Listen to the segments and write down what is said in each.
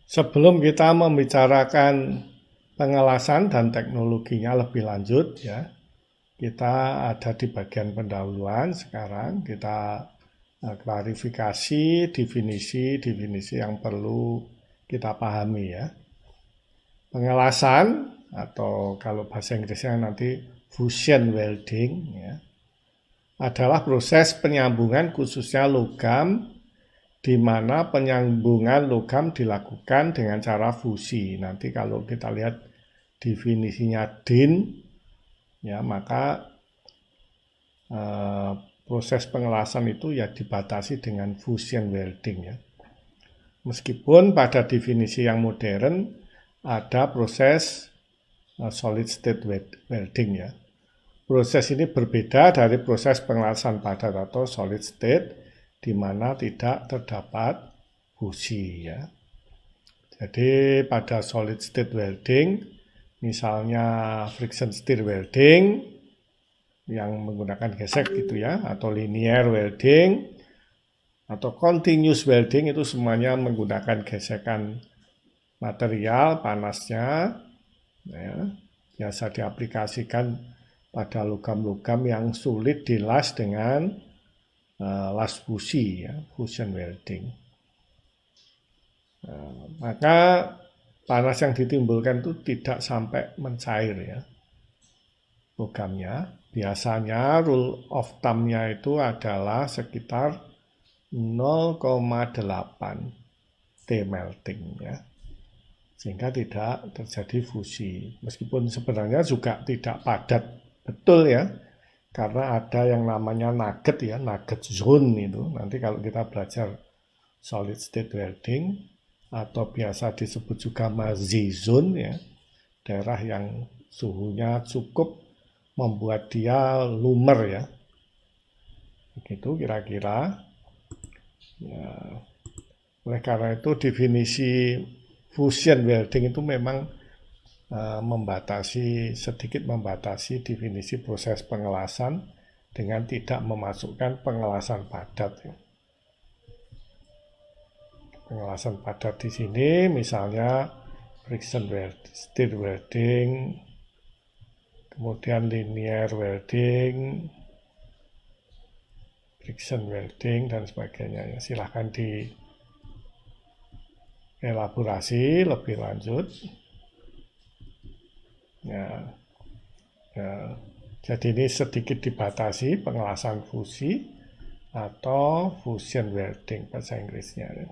Sebelum kita membicarakan pengelasan dan teknologinya lebih lanjut ya, kita ada di bagian pendahuluan. Sekarang kita klarifikasi definisi yang perlu kita pahami ya. Pengelasan atau kalau bahasa Inggrisnya nanti fusion welding ya, adalah proses penyambungan khususnya logam di mana penyambungan logam dilakukan dengan cara fusi. Nanti kalau kita lihat definisinya DIN, ya maka proses pengelasan itu ya dibatasi dengan fusion welding ya. Meskipun pada definisi yang modern ada proses solid state welding ya. Proses ini berbeda dari proses pengelasan padat atau solid state di mana tidak terdapat fusi ya. Jadi pada solid state welding, misalnya friction stir welding yang menggunakan gesek gitu ya, atau linear welding atau continuous welding, itu semuanya menggunakan gesekan material panasnya ya, biasa diaplikasikan pada logam-logam yang sulit dilas dengan las fusi ya, fusion welding. Maka panas yang ditimbulkan itu tidak sampai mencair ya logamnya. Biasanya rule of thumb-nya itu adalah sekitar 0,8 T melting ya. Sehingga tidak terjadi fusi. Meskipun sebenarnya juga tidak padat betul ya. Karena ada yang namanya nugget ya, nugget zone itu. Nanti kalau kita belajar solid state welding atau biasa disebut juga Mazi zone ya, daerah yang suhunya cukup membuat dia lumer ya. Begitu kira-kira. Ya. Oleh karena itu definisi fusion welding itu memang sedikit membatasi definisi proses pengelasan dengan tidak memasukkan pengelasan padat ya. Pengelasan padat di sini misalnya friction welding, stir welding, kemudian linear welding, friction welding dan sebagainya ya. Silahkan dielaborasi lebih lanjut. Ya. Jadi ini sedikit dibatasi pengelasan fusi atau fusion welding bahasa Inggrisnya ya.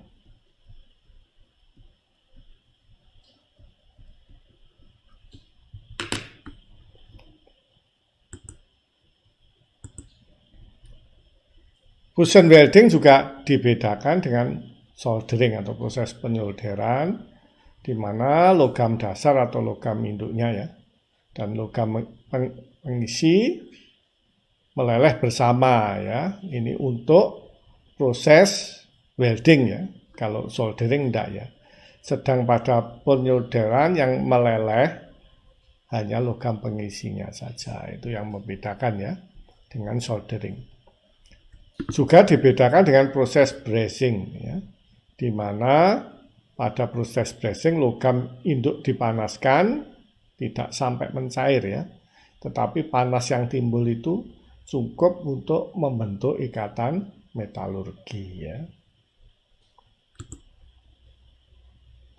Fusion welding juga dibedakan dengan soldering atau proses penyolderan, di mana logam dasar atau logam induknya ya, dan logam pengisi meleleh bersama ya. Ini untuk proses welding ya. Kalau soldering enggak ya. Sedang pada penyolderan yang meleleh hanya logam pengisinya saja. Itu yang membedakan ya dengan soldering. Juga dibedakan dengan proses brazing ya, di mana pada proses brazing logam induk dipanaskan tidak sampai mencair ya, tetapi panas yang timbul itu cukup untuk membentuk ikatan metalurgi ya.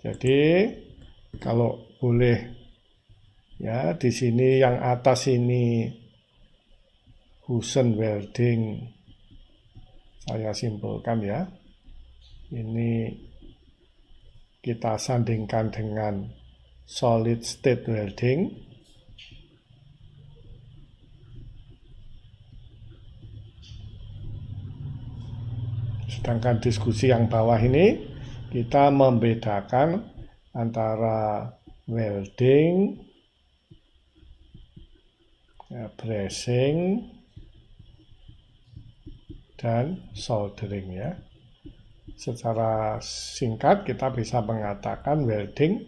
Jadi kalau boleh ya, di sini yang atas ini fusion welding saya simpulkan ya. Ini kita sandingkan dengan solid state welding. Sedangkan diskusi yang bawah ini kita membedakan antara welding, brazing, dan soldering ya. Secara singkat kita bisa mengatakan welding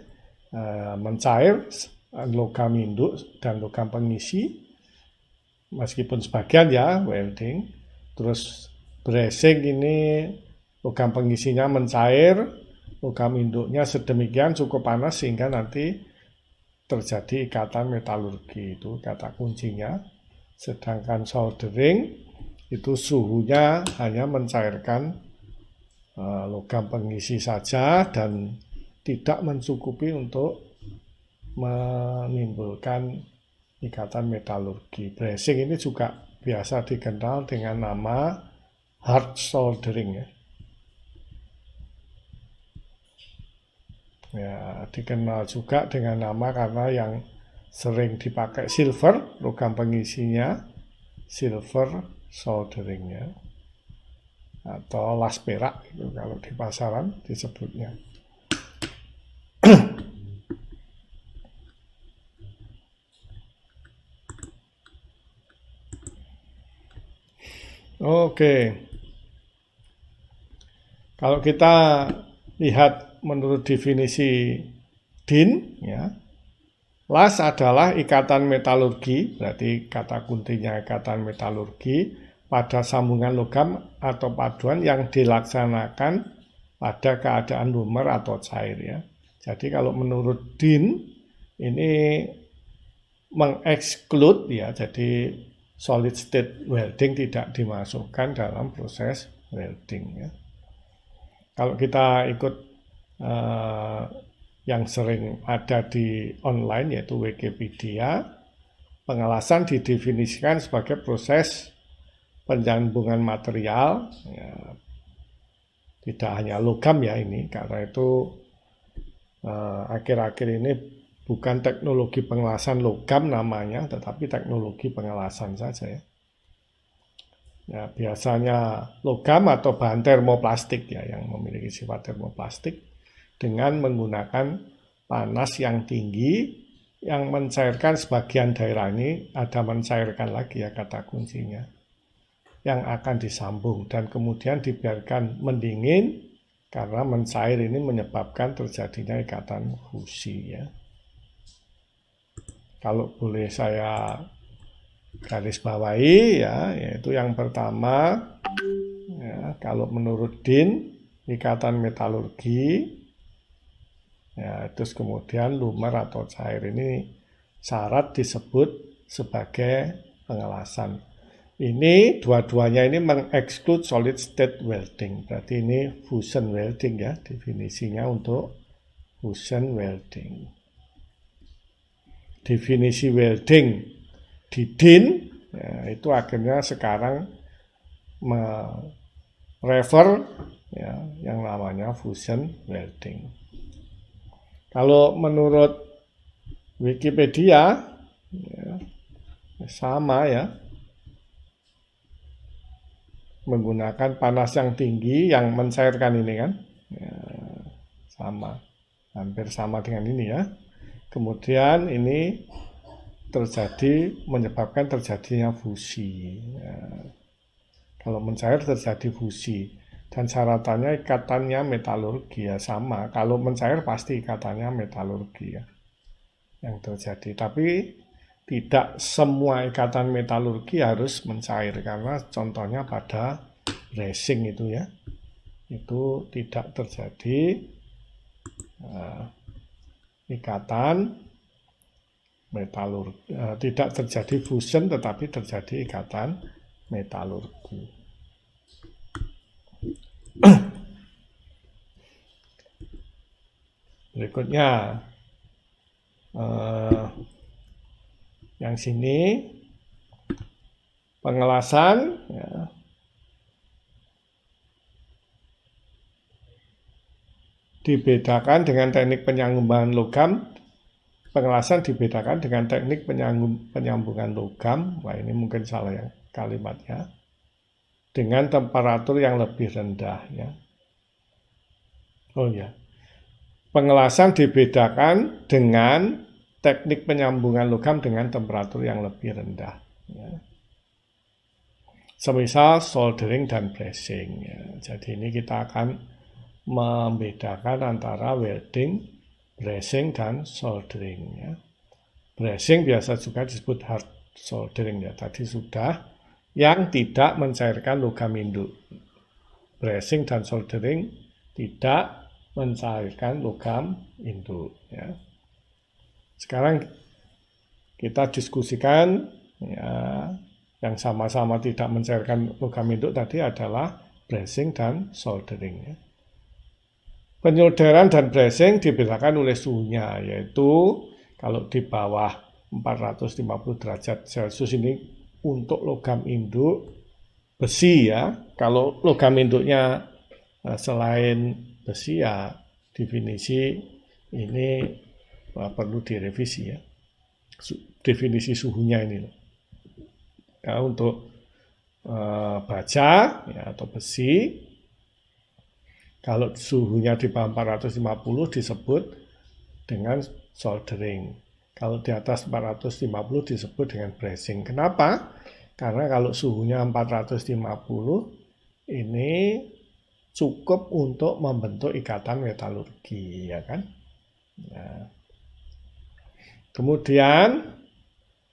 mencair logam induk dan logam pengisi, meskipun sebagian ya welding. Terus brazing ini logam pengisinya mencair logam induknya sedemikian cukup panas sehingga nanti terjadi ikatan metalurgi, itu kata kuncinya. Sedangkan soldering itu suhunya hanya mencairkan logam pengisi saja dan tidak mencukupi untuk menimbulkan ikatan metalurgi. Brazing ini juga biasa dikenal dengan nama hard soldering ya. Ya, dikenal juga dengan nama karena yang sering dipakai silver, logam pengisinya silver soldering ya. Atau las perak itu kalau di pasaran disebutnya. Oke. Kalau kita lihat menurut definisi DIN ya, las adalah ikatan metalurgi, berarti kata kuncinya ikatan metalurgi pada sambungan logam atau paduan yang dilaksanakan pada keadaan lumer atau cair ya. Jadi kalau menurut DIN ini mengeksklud ya, jadi solid state welding tidak dimasukkan dalam proses welding ya. Kalau kita ikut yang sering ada di online yaitu Wikipedia, pengelasan didefinisikan sebagai proses penyambungan material ya, tidak hanya logam ya ini, karena itu akhir-akhir ini bukan teknologi pengelasan logam namanya, tetapi teknologi pengelasan saja ya. Ya, biasanya logam atau bahan termoplastik ya yang memiliki sifat termoplastik dengan menggunakan panas yang tinggi yang mencairkan sebagian daerah ini, ada mencairkan lagi ya kata kuncinya, yang akan disambung dan kemudian dibiarkan mendingin karena mencair ini menyebabkan terjadinya ikatan fusi ya. Kalau boleh saya garis bawahi ya, yaitu yang pertama ya, kalau menurut DIN ikatan metalurgi ya, terus kemudian lumer atau cair ini syarat disebut sebagai pengelasan. Ini dua-duanya ini mengeksklud solid state welding, berarti ini fusion welding ya, definisinya untuk fusion welding. Definisi welding di DIN ya, itu akhirnya sekarang merefer ya, yang namanya fusion welding. Kalau menurut Wikipedia ya, sama ya, menggunakan panas yang tinggi yang mencairkan ini kan ya, sama, hampir sama dengan ini ya. Kemudian ini menyebabkan terjadinya fusi ya. Kalau mencair terjadi fusi dan syaratannya ikatannya metalurgi ya sama, kalau mencair pasti ikatannya metalurgi ya yang terjadi, tapi tidak semua ikatan metalurgi harus mencair, karena contohnya pada brazing itu ya, itu tidak terjadi ikatan metalurgi, tidak terjadi fusion tetapi terjadi ikatan metalurgi. Berikutnya yang sini pengelasan ya, dibedakan dengan teknik penyambungan logam. Pengelasan dibedakan dengan teknik penyambungan logam. Wah, ini mungkin salah ya kalimatnya. Dengan temperatur yang lebih rendah ya. Oh ya. Pengelasan dibedakan dengan teknik penyambungan logam dengan temperatur yang lebih rendah ya. Semisal soldering dan brazing ya. Jadi ini kita akan membedakan antara welding, brazing dan soldering ya. Brazing biasa juga disebut hard soldering ya, tadi sudah, yang tidak mencairkan logam induk. Brazing dan soldering tidak mencairkan logam induk ya. Sekarang kita diskusikan ya, yang sama-sama tidak mencairkan logam induk tadi adalah bracing dan soldering ya. Penyolderan dan bracing dibedakan oleh suhunya, yaitu kalau di bawah 450 derajat Celcius ini untuk logam induk besi ya. Kalau logam induknya selain besi ya definisi ini perlu direvisi ya. Definisi suhunya ini loh. Ya, untuk baja ya, atau besi, kalau suhunya di bawah 450 disebut dengan soldering. Kalau di atas 450 disebut dengan bracing. Kenapa? Karena kalau suhunya 450 ini cukup untuk membentuk ikatan metalurgi, ya kan? Nah. Kemudian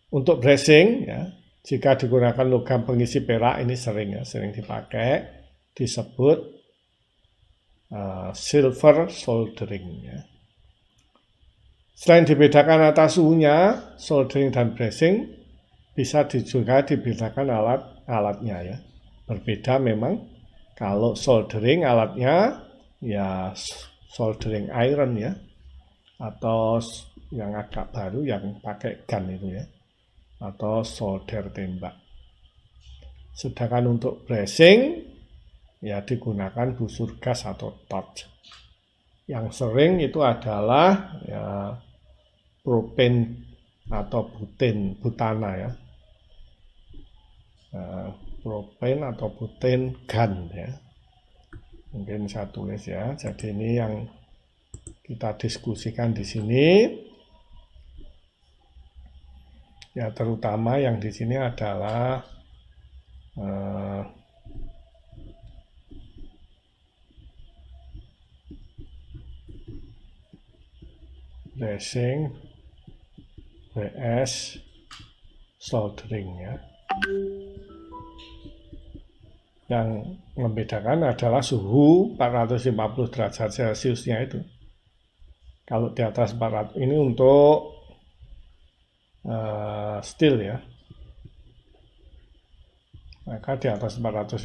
untuk bracing, ya, jika digunakan logam pengisi perak ini sering dipakai, disebut silver soldering ya. Selain dibedakan atas suhunya, soldering dan bracing bisa juga dibedakan alatnya ya. Berbeda memang. Kalau soldering alatnya ya soldering iron ya, atau yang agak baru yang pakai gun itu ya, atau solder tembak. Sedangkan untuk bracing ya digunakan busur gas atau torch. Yang sering itu adalah ya propen atau butana ya. Propen atau buten gun ya. Mungkin saya tulis ya. Jadi ini yang kita diskusikan di sini. Ya terutama yang di sini adalah bracing vs soldering ya. Yang membedakan adalah suhu 450 derajat Celciusnya itu. Kalau di atas 400 ini untuk steel ya. Maka di atas 450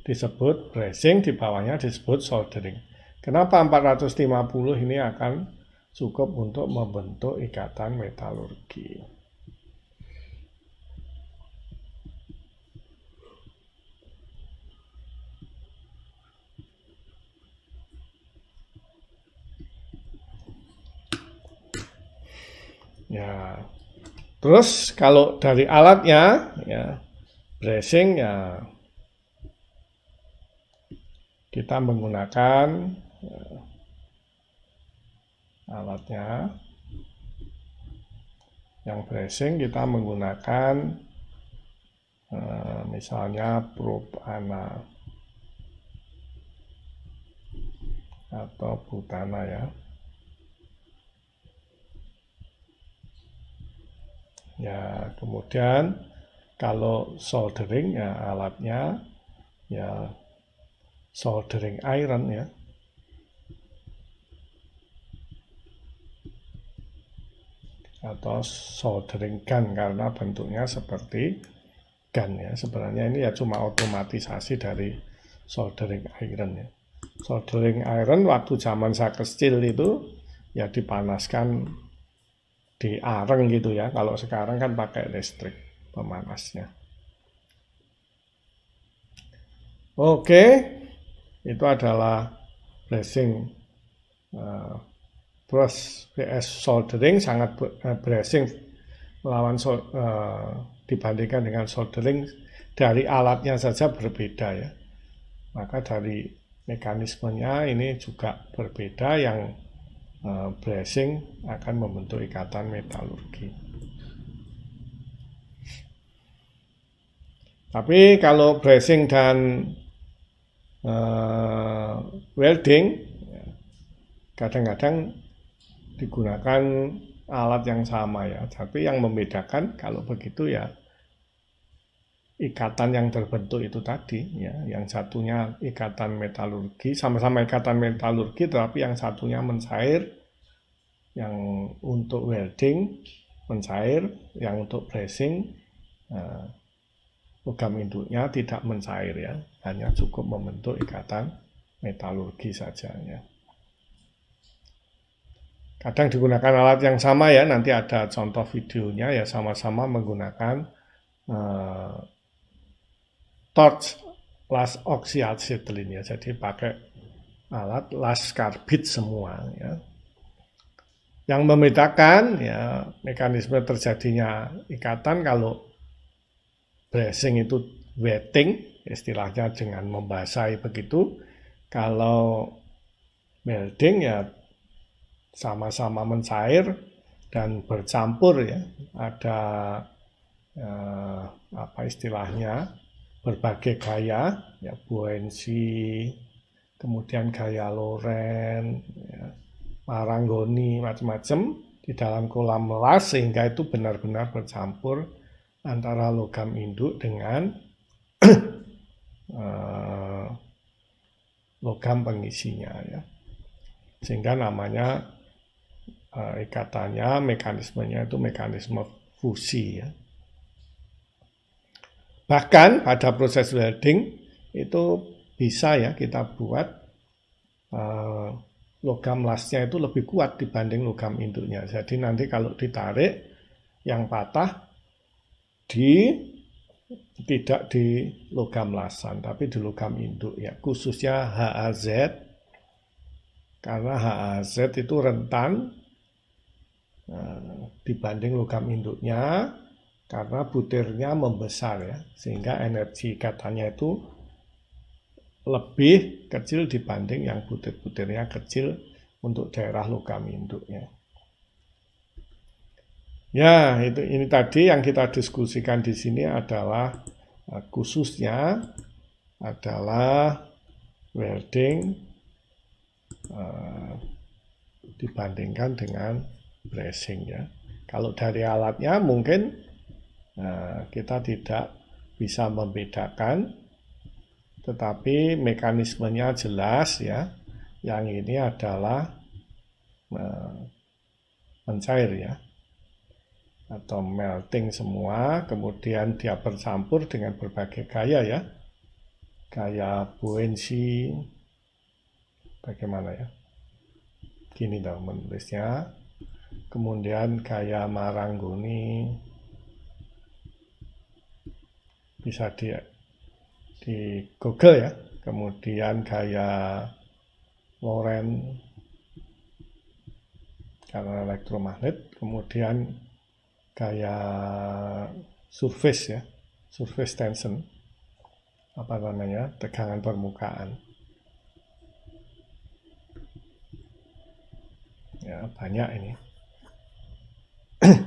disebut bracing, di bawahnya disebut soldering. Kenapa 450 ini akan cukup untuk membentuk ikatan metalurgi. Ya, terus kalau dari alatnya, ya bracing ya kita menggunakan alatnya. Yang bracing kita menggunakan misalnya propana atau butana ya. Ya, kemudian kalau soldering ya alatnya ya soldering iron ya. Atau soldering gun karena bentuknya seperti gun ya. Sebenarnya ini ya cuma otomatisasi dari soldering iron ya. Soldering iron waktu zaman saya kecil itu ya dipanaskan di areng gitu ya. Kalau sekarang kan pakai listrik pemanasnya. Oke, itu adalah bracing vs soldering. Sangat bracing melawan dibandingkan dengan soldering dari alatnya saja berbeda ya. Maka dari mekanismenya ini juga berbeda. Yang bracing akan membentuk ikatan metalurgi. Tapi kalau bracing dan welding kadang-kadang digunakan alat yang sama ya. Tapi yang membedakan kalau begitu ya ikatan yang terbentuk itu tadi, ya, yang satunya ikatan metalurgi, sama-sama ikatan metalurgi, tetapi yang satunya mencair, yang untuk welding mencair, yang untuk brazing logam induknya tidak mencair, ya, hanya cukup membentuk ikatan metalurgi saja, ya. Kadang digunakan alat yang sama, ya, nanti ada contoh videonya, ya, sama-sama menggunakan torch las oxyacetylene, ya, jadi pakai alat las karbit semua, ya. Yang membedakan, ya, mekanisme terjadinya ikatan kalau brazing itu wetting, istilahnya dengan membasahi begitu. Kalau welding, ya, sama-sama mencair dan bercampur, ya. Ada apa istilahnya, berbagai gaya, ya, buoyancy, kemudian gaya Lorentz, ya, Marangoni, macam-macam di dalam kolam las, sehingga itu benar-benar bercampur antara logam induk dengan logam pengisinya, ya. Sehingga namanya ikatannya, mekanismenya itu mekanisme fusi, ya. Bahkan pada proses welding itu bisa, ya, kita buat logam lasnya itu lebih kuat dibanding logam induknya. Jadi nanti kalau ditarik, yang patah tidak di logam lasan, tapi di logam induk, ya, khususnya HAZ, karena HAZ itu rentan dibanding logam induknya, karena butirnya membesar, ya, sehingga energi ikatannya itu lebih kecil dibanding yang butir-butirnya kecil untuk daerah logam induknya. Ya, ini tadi yang kita diskusikan di sini adalah khususnya adalah welding dibandingkan dengan brazing, ya. Kalau dari alatnya mungkin kita tidak bisa membedakan, tetapi mekanismenya jelas, ya. Yang ini adalah mencair, ya, atau melting semua, kemudian dia bercampur dengan berbagai gaya, ya. Gaya buoyancy, bagaimana, ya? Gini dong menulisnya. Kemudian gaya Marangoni, bisa di Google, ya. Kemudian gaya Lorentz karena elektromagnet, kemudian gaya surface, ya, surface tension, apa namanya, tegangan permukaan, ya, banyak ini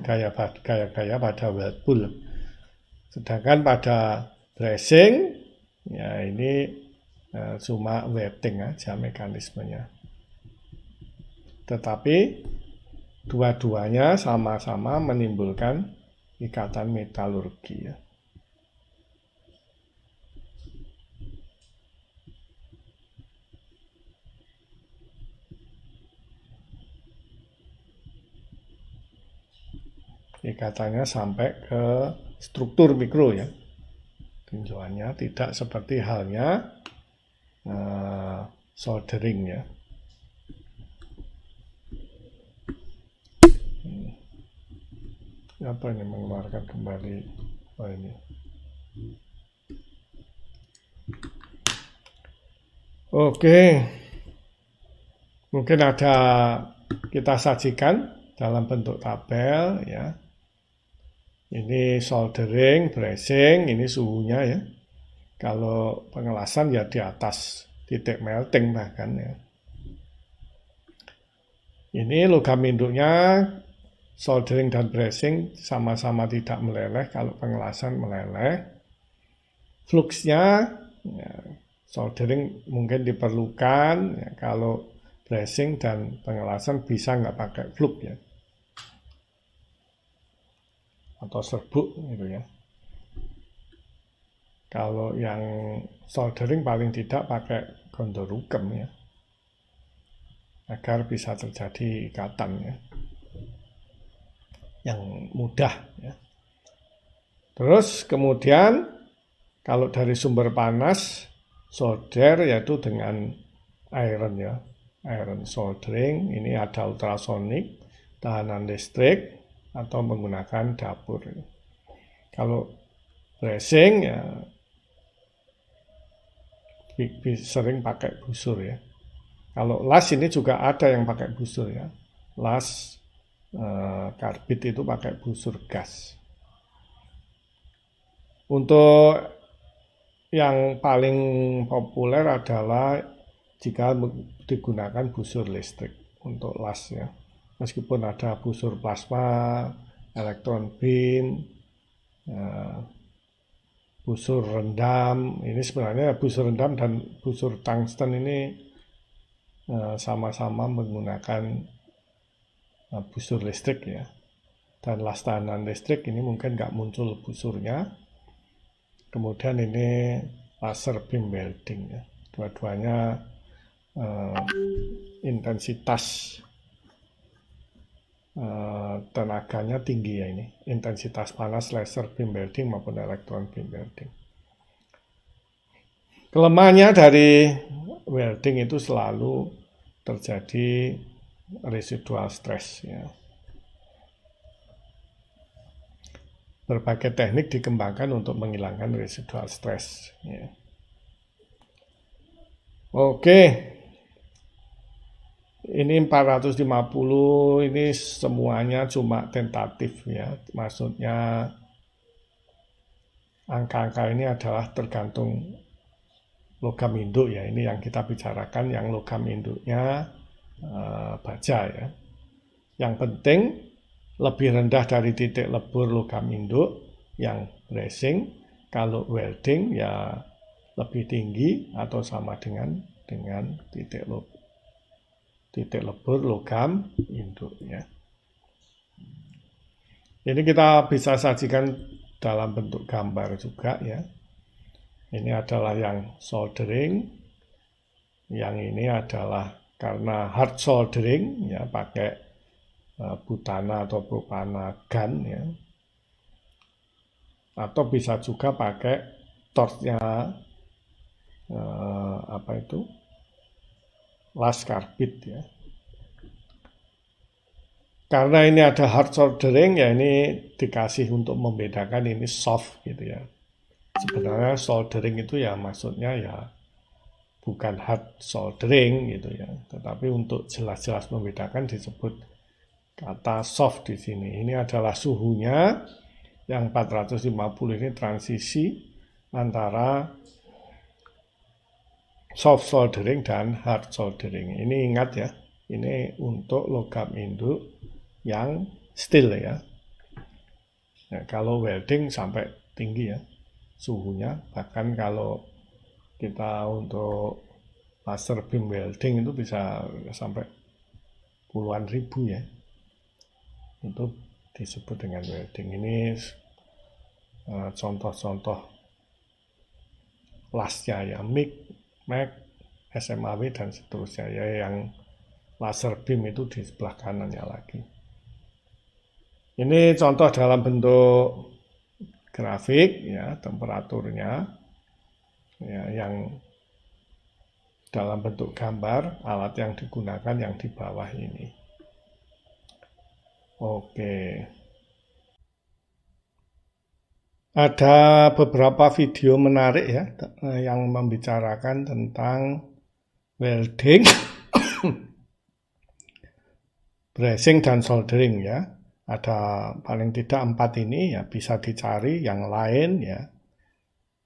gaya pada weld pool. Sedangkan pada brazing, ya, ini cuma wetting aja mekanismenya. Tetapi dua-duanya sama-sama menimbulkan ikatan metalurgi, ya. Ikatannya sampai ke struktur mikro, ya. Tinjauannya tidak seperti halnya soldering, ya. Apa ini mengeluarkan kembali? Oh, ini. Oke. Mungkin ada kita sajikan dalam bentuk tabel, ya. Ini soldering, brazing, ini suhunya, ya. Kalau pengelasan, ya, di atas titik melting bahkan, ya. Ini logam induknya, soldering dan brazing sama-sama tidak meleleh, kalau pengelasan meleleh. Fluxnya, ya, soldering mungkin diperlukan, ya, kalau brazing dan pengelasan bisa nggak pakai flux, ya, atau serbuk, gitu, ya. Kalau yang soldering paling tidak pakai gondorukem ya, agar bisa terjadi ikatan ya, yang mudah ya. Terus kemudian kalau dari sumber panas solder yaitu dengan iron ya, iron soldering. Ini ada ultrasonik, tahanan listrik, atau menggunakan dapur. Kalau brazing ya sering pakai busur ya. Kalau las ini juga ada yang pakai busur ya. Las karbit itu pakai busur gas. Untuk yang paling populer adalah jika digunakan busur listrik untuk las ya. Meskipun ada busur plasma, elektron beam, busur rendam. Ini sebenarnya busur rendam dan busur tungsten ini sama-sama menggunakan busur listrik ya. Dan las tahanan listrik ini mungkin nggak muncul busurnya. Kemudian ini laser beam welding ya. Dua-duanya intensitas tenaganya tinggi ya ini. Intensitas panas laser beam welding maupun elektron beam welding. Kelemahannya dari welding itu selalu terjadi residual stress ya. Berbagai teknik dikembangkan untuk menghilangkan residual stress ya. Oke. Ini 450 ini semuanya cuma tentatif ya. Maksudnya angka-angka ini adalah tergantung logam induk ya. Ini yang kita bicarakan yang logam induknya baja ya. Yang penting lebih rendah dari titik lebur logam induk yang brazing. Kalau welding ya lebih tinggi atau sama dengan titik lebur logam induk ya. Ini kita bisa sajikan dalam bentuk gambar juga ya. Ini adalah yang soldering, yang ini adalah karena hard soldering ya, pakai butana atau propana gun ya, atau bisa juga pakai torchnya las karbit ya. Karena ini ada hard soldering ya, ini dikasih untuk membedakan ini soft gitu ya. Sebenarnya soldering itu ya maksudnya ya bukan hard soldering gitu ya, tetapi untuk jelas-jelas membedakan disebut kata soft di sini. Ini adalah suhunya yang 450 ini transisi antara soft soldering dan hard soldering. Ini ingat ya, ini untuk logam induk yang steel ya. Nah, kalau welding sampai tinggi ya suhunya, bahkan kalau kita untuk laser beam welding itu bisa sampai puluhan ribu ya. Itu disebut dengan welding. Ini contoh-contoh lasnya ya, MIG, MAC, SMAW dan seterusnya ya. Yang laser beam itu di sebelah kanannya lagi. Ini contoh dalam bentuk grafik ya, temperaturnya ya, yang dalam bentuk gambar, alat yang digunakan yang di bawah ini. Oke. Ada beberapa video menarik ya yang membicarakan tentang welding, brazing dan soldering ya. Ada paling tidak 4 ini ya, bisa dicari yang lain ya.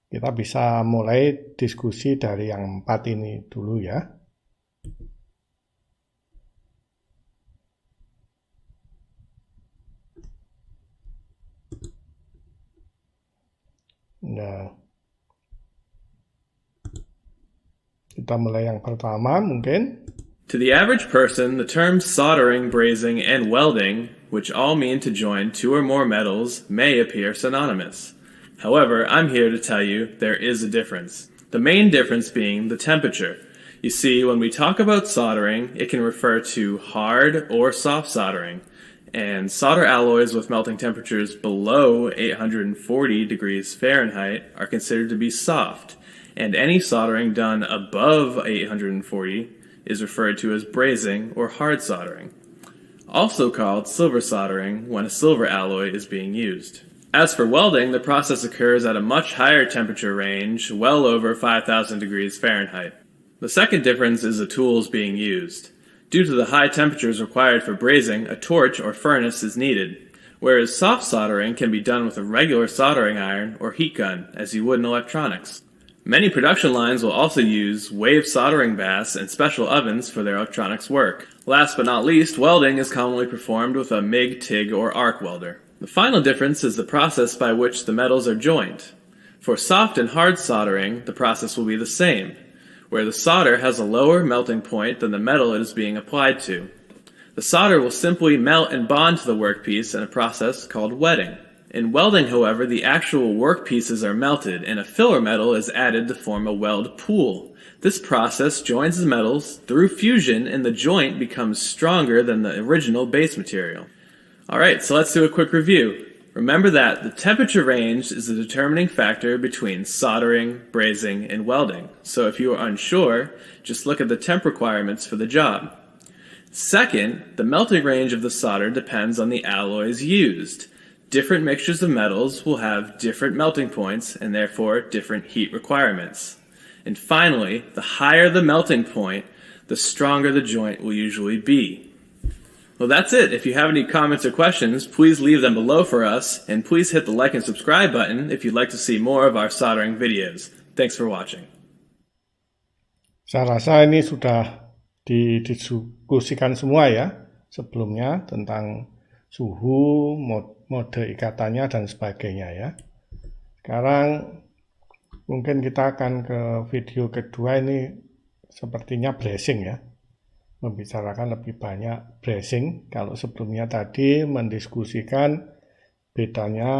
Kita bisa mulai diskusi dari yang 4 ini dulu ya. Nah, kita mulai yang pertama mungkin. To the average person, the terms soldering, brazing, and welding, which all mean to join two or more metals, may appear synonymous. However, I'm here to tell you there is a difference. The main difference being the temperature. You see, when we talk about soldering, it can refer to hard or soft soldering, and solder alloys with melting temperatures below 840 degrees Fahrenheit are considered to be soft, and any soldering done above 840 is referred to as brazing or hard soldering, also called silver soldering when a silver alloy is being used. As for welding, the process occurs at a much higher temperature range, well over 5,000 degrees Fahrenheit. The second difference is the tools being used. Due to the high temperatures required for brazing, a torch or furnace is needed, whereas soft soldering can be done with a regular soldering iron or heat gun, as you would in electronics. Many production lines will also use wave soldering baths and special ovens for their electronics work. Last but not least, welding is commonly performed with a MIG, TIG, or arc welder. The final difference is the process by which the metals are joined. For soft and hard soldering, the process will be the same, where the solder has a lower melting point than the metal it is being applied to. The solder will simply melt and bond to the workpiece in a process called wetting. In welding, however, the actual workpieces are melted and a filler metal is added to form a weld pool. This process joins the metals through fusion and the joint becomes stronger than the original base material. Alright, so let's do a quick review. Remember that the temperature range is the determining factor between soldering, brazing, and welding. So if you are unsure, just look at the temp requirements for the job. Second, the melting range of the solder depends on the alloys used. Different mixtures of metals will have different melting points and therefore different heat requirements. And finally, the higher the melting point, the stronger the joint will usually be. Well, that's it. If you have any comments or questions, please leave them below for us, and please hit the like and subscribe button if you'd like to see more of our soldering videos. Thanks for watching. Saya rasa ini sudah didiskusikan semua ya sebelumnya tentang suhu, mode ikatannya, dan sebagainya ya. Sekarang mungkin kita akan ke video kedua, ini sepertinya brazing ya. Membicarakan lebih banyak brazing. Kalau sebelumnya tadi mendiskusikan bedanya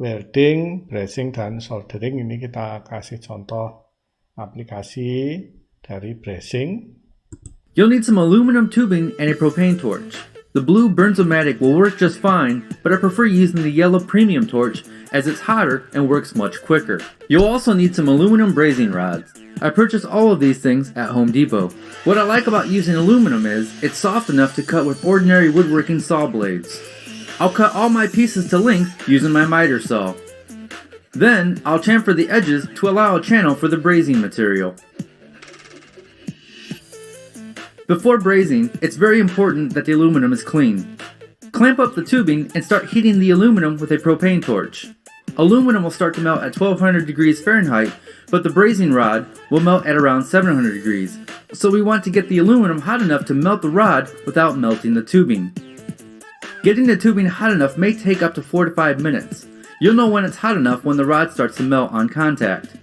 welding, brazing, dan soldering, ini kita kasih contoh aplikasi dari brazing. You'll need some aluminum tubing and a propane torch. The blue Bernzomatic will work just fine, but I prefer using the yellow premium torch as it's hotter and works much quicker. You'll also need some aluminum brazing rods. I purchased all of these things at Home Depot. What I like about using aluminum is it's soft enough to cut with ordinary woodworking saw blades. I'll cut all my pieces to length using my miter saw. Then I'll chamfer the edges to allow a channel for the brazing material. Before brazing, it's very important that the aluminum is clean. Clamp up the tubing and start heating the aluminum with a propane torch. Aluminum will start to melt at 1200 degrees Fahrenheit, but the brazing rod will melt at around 700 degrees. So we want to get the aluminum hot enough to melt the rod without melting the tubing. Getting the tubing hot enough may take up to 4 to 5 minutes. You'll know when it's hot enough when the rod starts to melt on contact.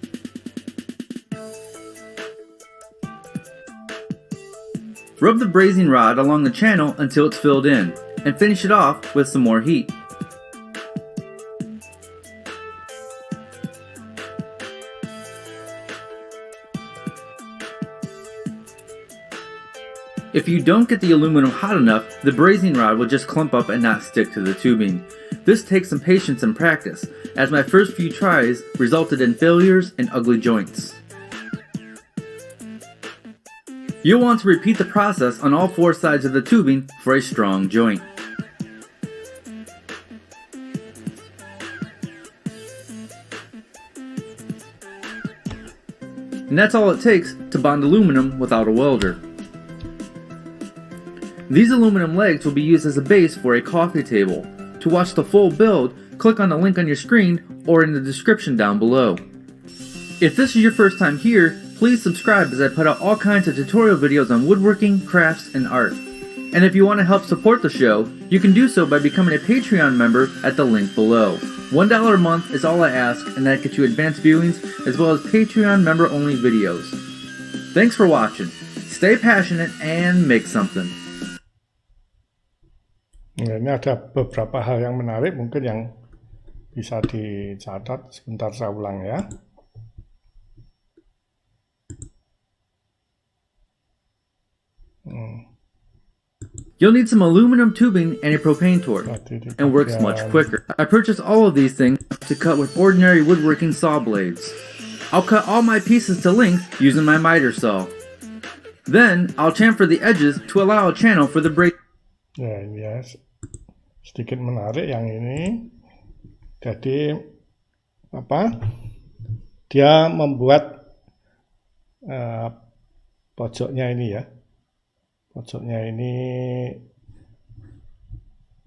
Rub the brazing rod along the channel until it's filled in, and finish it off with some more heat. If you don't get the aluminum hot enough, the brazing rod will just clump up and not stick to the tubing. This takes some patience and practice, as my first few tries resulted in failures and ugly joints. You'll want to repeat the process on all 4 sides of the tubing for a strong joint. And that's all it takes to bond aluminum without a welder. These aluminum legs will be used as a base for a coffee table. To watch the full build, click on the link on your screen or in the description down below. If this is your first time here, please subscribe as I put out all kinds of tutorial videos on woodworking, crafts, and art. And if you want to help support the show, you can do so by becoming a Patreon member at the link below. $1 a month is all I ask, and that gets you advanced viewings as well as Patreon member-only videos. Thanks for watching. Stay passionate and make something. Ini ada beberapa hal yang menarik mungkin yang bisa dicatat. Sebentar saya ulang ya. You'll need some aluminum tubing and a propane torch, and works much quicker. I purchased all of these things to cut with ordinary woodworking saw blades. I'll cut all my pieces to length using my miter saw. Then, I'll chamfer the edges to allow a channel for the brace. Ya, ini ya, sedikit menarik yang ini. Jadi, dia membuat pojoknya ini ya. Pojoknya ini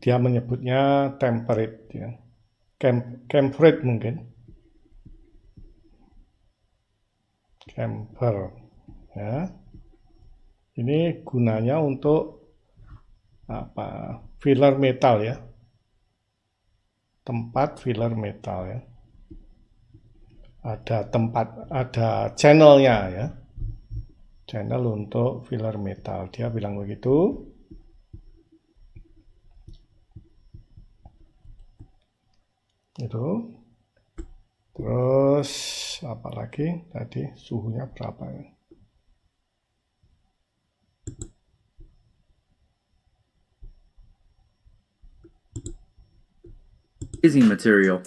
dia menyebutnya temperate ya. Camferate mungkin. Camfer ya. Ini gunanya untuk filler metal ya. Tempat filler metal ya. Ada channelnya ya. Channel untuk filler metal. Dia bilang begitu. Itu. Terus apa lagi? Tadi suhunya berapa ya? Brazing material.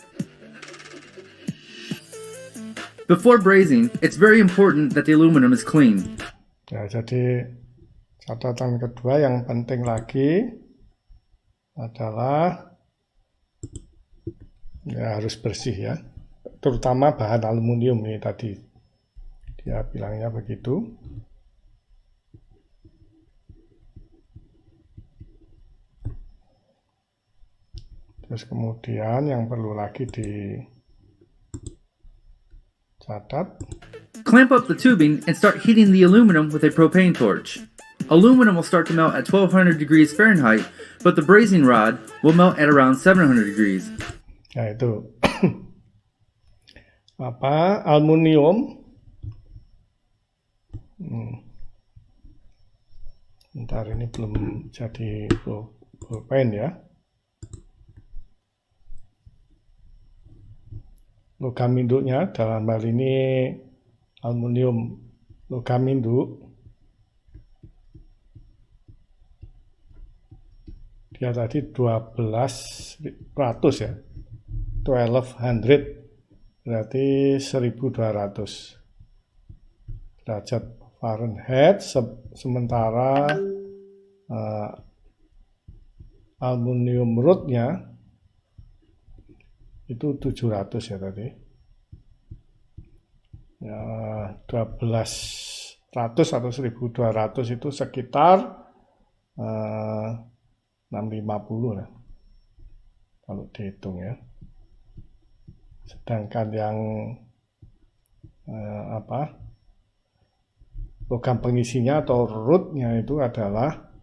Before brazing, it's very important that the aluminum is clean. Ya, jadi catatan kedua yang penting lagi adalah ya harus bersih ya, terutama bahan aluminium ini tadi dia bilangnya begitu. Terus kemudian yang perlu lagi dicatat. Clamp up the tubing and start heating the aluminum with a propane torch. Aluminum will start to melt at 1200 degrees Fahrenheit, but the brazing rod will melt at around 700 degrees. Ya itu. Aluminium. Bentar, ini belum jadi propane ya. Logam induknya dalam hal ini aluminium logam induk, dia tadi 1200 ya, 1200 berarti 1200 derajat Fahrenheit, sementara aluminium rodnya itu 700 ya tadi. Ya, 1200 atau 1200 itu sekitar 650 lah kalau dihitung ya. Sedangkan yang logam pengisinya atau rootnya itu adalah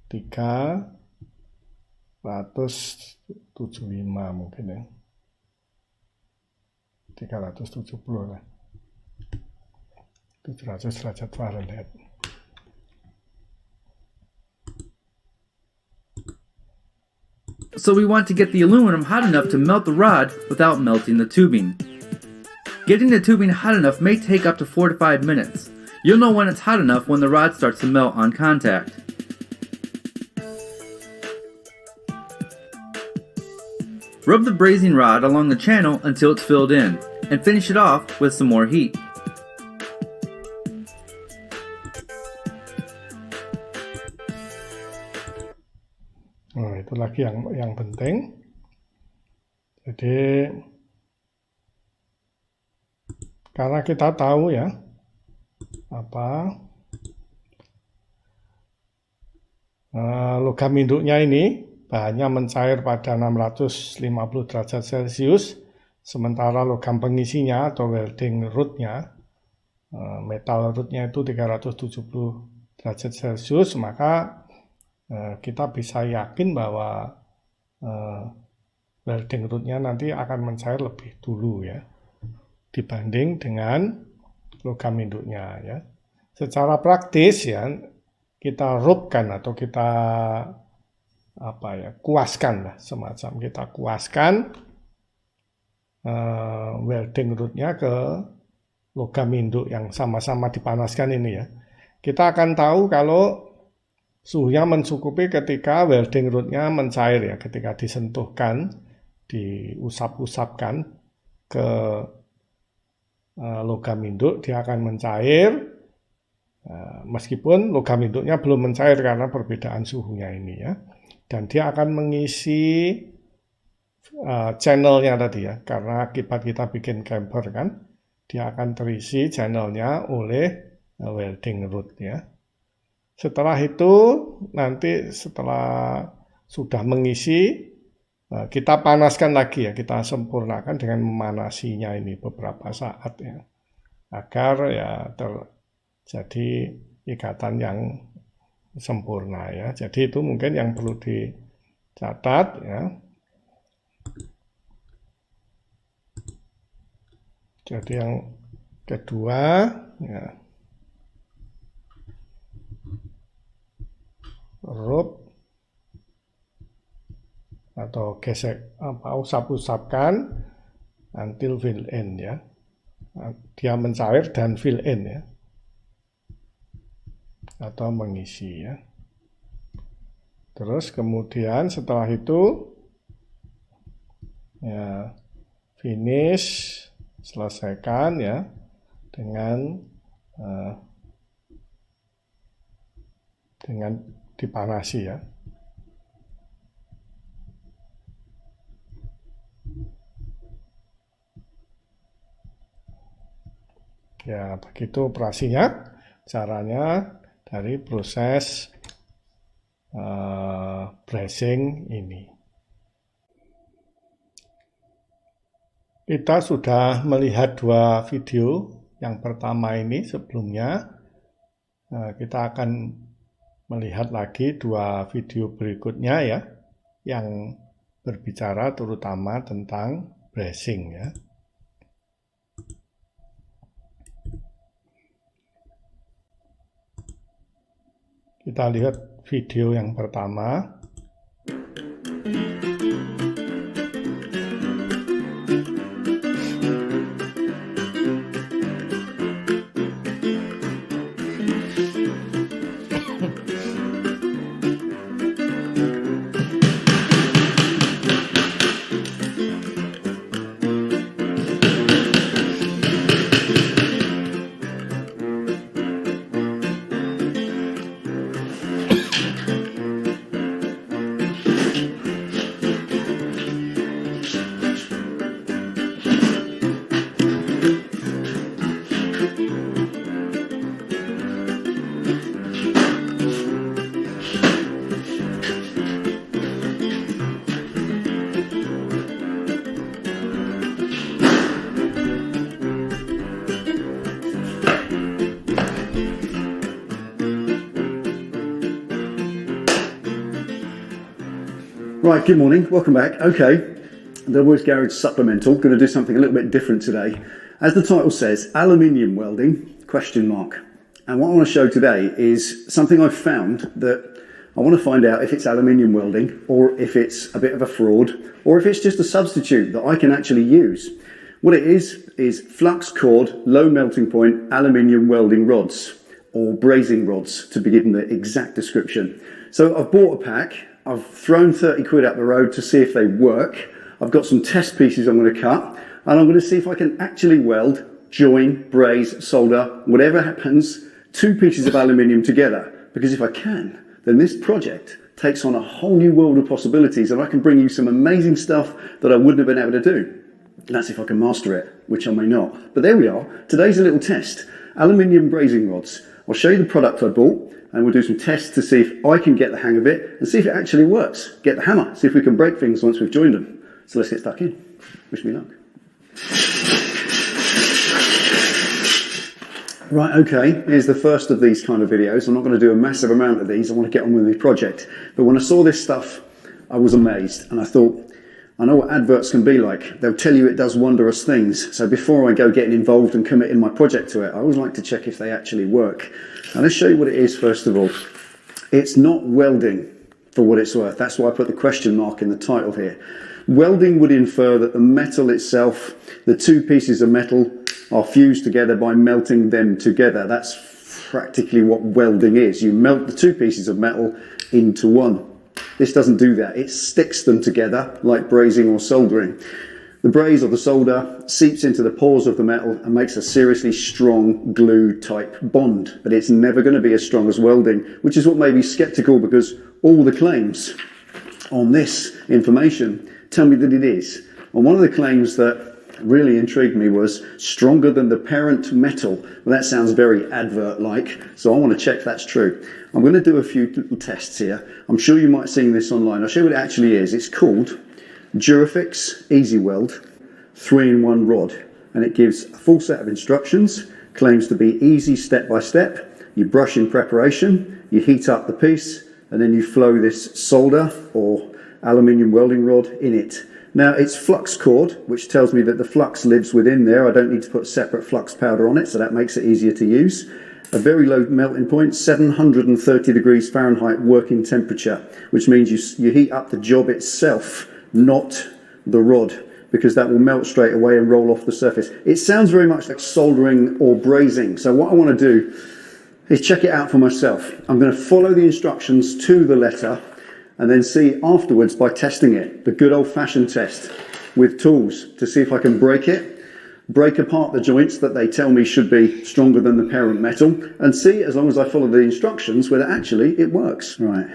375 mungkin ya. 370 lah. 700 derajat Fahrenheit. So we want to get the aluminum hot enough to melt the rod without melting the tubing. Getting the tubing hot enough may take up to 4 to 5 minutes. You'll know when it's hot enough when the rod starts to melt on contact. Rub the brazing rod along the channel until it's filled in, and finish it off with some more heat. Nah, itu lagi yang penting. Jadi karena kita tahu ya logam induknya ini bahannya mencair pada 650 derajat Celcius, sementara logam pengisinya atau welding rodnya, metal rodnya itu 370 derajat Celcius, maka kita bisa yakin bahwa welding rodnya nanti akan mencair lebih dulu ya, dibanding dengan logam induknya ya. Secara praktis ya, kita rubkan atau kita kuaskan lah, semacam kita kuaskan welding rodnya ke logam induk yang sama-sama dipanaskan ini ya. Kita akan tahu kalau suhunya mencukupi ketika welding rodnya mencair ya, ketika disentuhkan, diusap-usapkan ke logam induk, dia akan mencair, meskipun logam induknya belum mencair karena perbedaan suhunya ini ya. Dan dia akan mengisi channelnya tadi ya, karena akibat kita bikin camper kan, dia akan terisi channelnya oleh welding rod ya. Setelah itu nanti setelah sudah mengisi, kita panaskan lagi ya, kita sempurnakan dengan memanasinya ini beberapa saat ya, agar ya terjadi ikatan yang sempurna ya. Jadi itu mungkin yang perlu dicatat ya. Jadi yang kedua ya, rub atau gesek usap-usapkan until fill in ya. Dia mencair dan fill in ya. Atau mengisi ya. Terus kemudian setelah itu ya finish, selesaikan ya dengan dipanasi ya. Ya, begitu operasinya, caranya dari proses brazing ini. Kita sudah melihat dua video. Yang pertama ini sebelumnya, kita akan melihat lagi dua video berikutnya ya, yang berbicara terutama tentang brazing ya. Kita lihat video yang pertama. Right, good morning, welcome back. Okay, the Wood Garage Supplemental, going to do something a little bit different today. As the title says, aluminium welding, question mark. And what I want to show today is something I've found that I want to find out if it's aluminium welding or if it's a bit of a fraud or if it's just a substitute that I can actually use. What it is flux cored, low melting point aluminium welding rods or brazing rods to be given the exact description. So I've bought a pack. I've thrown 30 quid up the road to see if they work. I've got some test pieces I'm going to cut, and I'm going to see if I can actually weld, join, braze, solder, whatever happens, two pieces of aluminium together. Because if I can, then this project takes on a whole new world of possibilities, and I can bring you some amazing stuff that I wouldn't have been able to do. And that's if I can master it, which I may not. But there we are. Today's a little test. Aluminium brazing rods. I'll show you the product I bought, and we'll do some tests to see if I can get the hang of it and see if it actually works. Get the hammer, see if we can break things once we've joined them. So let's get stuck in. Wish me luck. Right, okay, here's the first of these kind of videos. I'm not going to do a massive amount of these. I want to get on with the project. But when I saw this stuff, I was amazed. And I thought, I know what adverts can be like. They'll tell you it does wondrous things. So before I go getting involved and committing my project to it, I always like to check if they actually work. And let's show you what it is first of all. It's not welding for what it's worth. That's why I put the question mark in the title here. Welding would infer that the metal itself, the two pieces of metal, are fused together by melting them together. That's practically what welding is. You melt the two pieces of metal into one. This doesn't do that. It sticks them together like brazing or soldering. The braze or the solder seeps into the pores of the metal and makes a seriously strong glue type bond, but it's never going to be as strong as welding, which is what made me skeptical, because all the claims on this information tell me that it is. And one of the claims that really intrigued me was stronger than the parent metal. Well, that sounds very advert-like, so I want to check that's true. I'm going to do a few little tests here. I'm sure you might have seen this online. I'll show you what it actually is. It's called Durafix Easy Weld 3-in-1 rod, and it gives a full set of instructions, claims to be easy step by step. You brush in preparation, you heat up the piece, and then you flow this solder or aluminium welding rod in it. Now, it's flux cord, which tells me that the flux lives within there. I don't need to put separate flux powder on it, so that makes it easier to use. A very low melting point, 730 degrees Fahrenheit working temperature, which means you heat up the job itself, not the rod, because that will melt straight away and roll off the surface. It sounds very much like soldering or brazing. So what I want to do is check it out for myself. I'm going to follow the instructions to the letter and then see afterwards by testing it, the good old-fashioned test with tools, to see if I can break it, break apart the joints that they tell me should be stronger than the parent metal, and see, as long as I follow the instructions, whether actually it works. Right,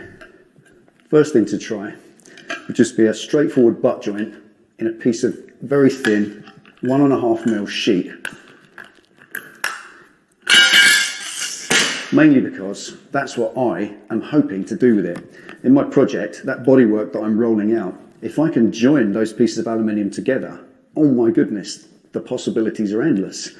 first thing to try would just be a straightforward butt joint in a piece of very thin 1.5mm sheet. Mainly because that's what I am hoping to do with it. In my project, that bodywork that I'm rolling out, if I can join those pieces of aluminium together, oh my goodness, the possibilities are endless.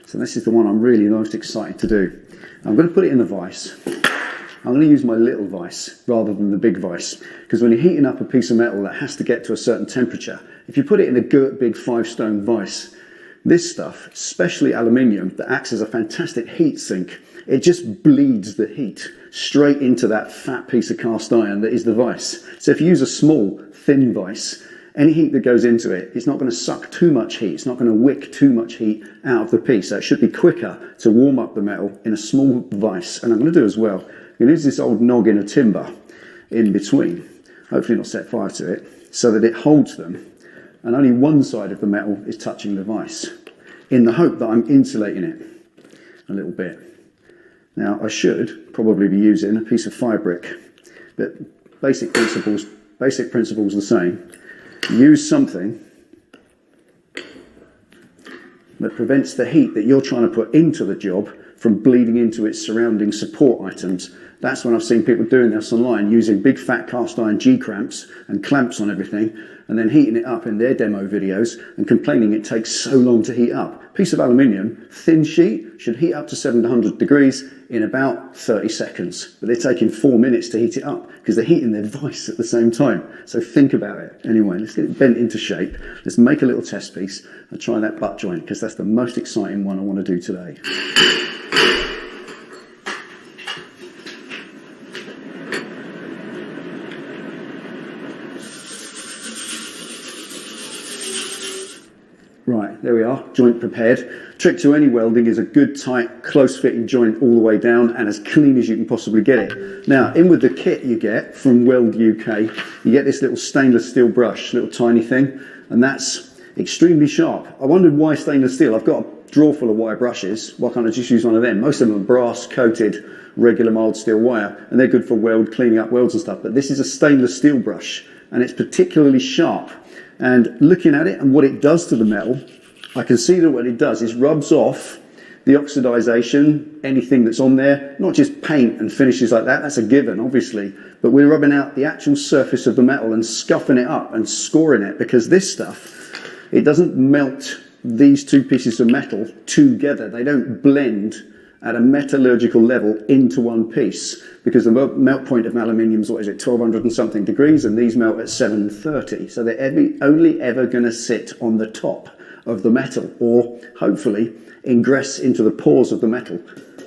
So this is the one I'm really most excited to do. I'm going to put it in the vise. I'm going to use my little vise rather than the big vise, because when you're heating up a piece of metal that has to get to a certain temperature, if you put it in a big 5-stone vise, this stuff, especially aluminium, that acts as a fantastic heat sink, it just bleeds the heat straight into that fat piece of cast iron that is the vise. So if you use a small, thin vise, any heat that goes into it, it's not going to suck too much heat. It's not going to wick too much heat out of the piece. So it should be quicker to warm up the metal in a small vise. And I'm going to do as well, I'm going to use this old noggin of timber in between, hopefully not set fire to it, so that it holds them. And only one side of the metal is touching the vise, in the hope that I'm insulating it a little bit. Now, I should probably be using a piece of fabric, but basic principles the same. Use something that prevents the heat that you're trying to put into the job from bleeding into its surrounding support items. That's when I've seen people doing this online, using big fat cast iron G-clamps and clamps on everything, and then heating it up in their demo videos and complaining it takes so long to heat up. Piece of aluminium, thin sheet, should heat up to 700 degrees in about 30 seconds. But they're taking 4 minutes to heat it up because they're heating their vise at the same time. So think about it. Anyway, let's get it bent into shape. Let's make a little test piece and try that butt joint, because that's the most exciting one I want to do today. Right, there we are, joint prepared. Trick to any welding is a good, tight, close-fitting joint all the way down and as clean as you can possibly get it. Now, in with the kit you get from Weld UK, you get this little stainless steel brush, little tiny thing, and that's extremely sharp. I wondered why stainless steel. I've got a drawer full of wire brushes. Why can't I just use one of them? Most of them are brass-coated, regular mild steel wire, and they're good for cleaning up welds and stuff, but this is a stainless steel brush, and it's particularly sharp. And looking at it and what it does to the metal, I can see that what it does is rubs off the oxidization, anything that's on there, not just paint and finishes like that, that's a given obviously, but we're rubbing out the actual surface of the metal and scuffing it up and scoring it, because this stuff, it doesn't melt these two pieces of metal together. They don't blend at a metallurgical level into one piece, because the melt point of aluminium is, 1200 and something degrees, and these melt at 730. So they're only ever going to sit on the top of the metal, or hopefully ingress into the pores of the metal.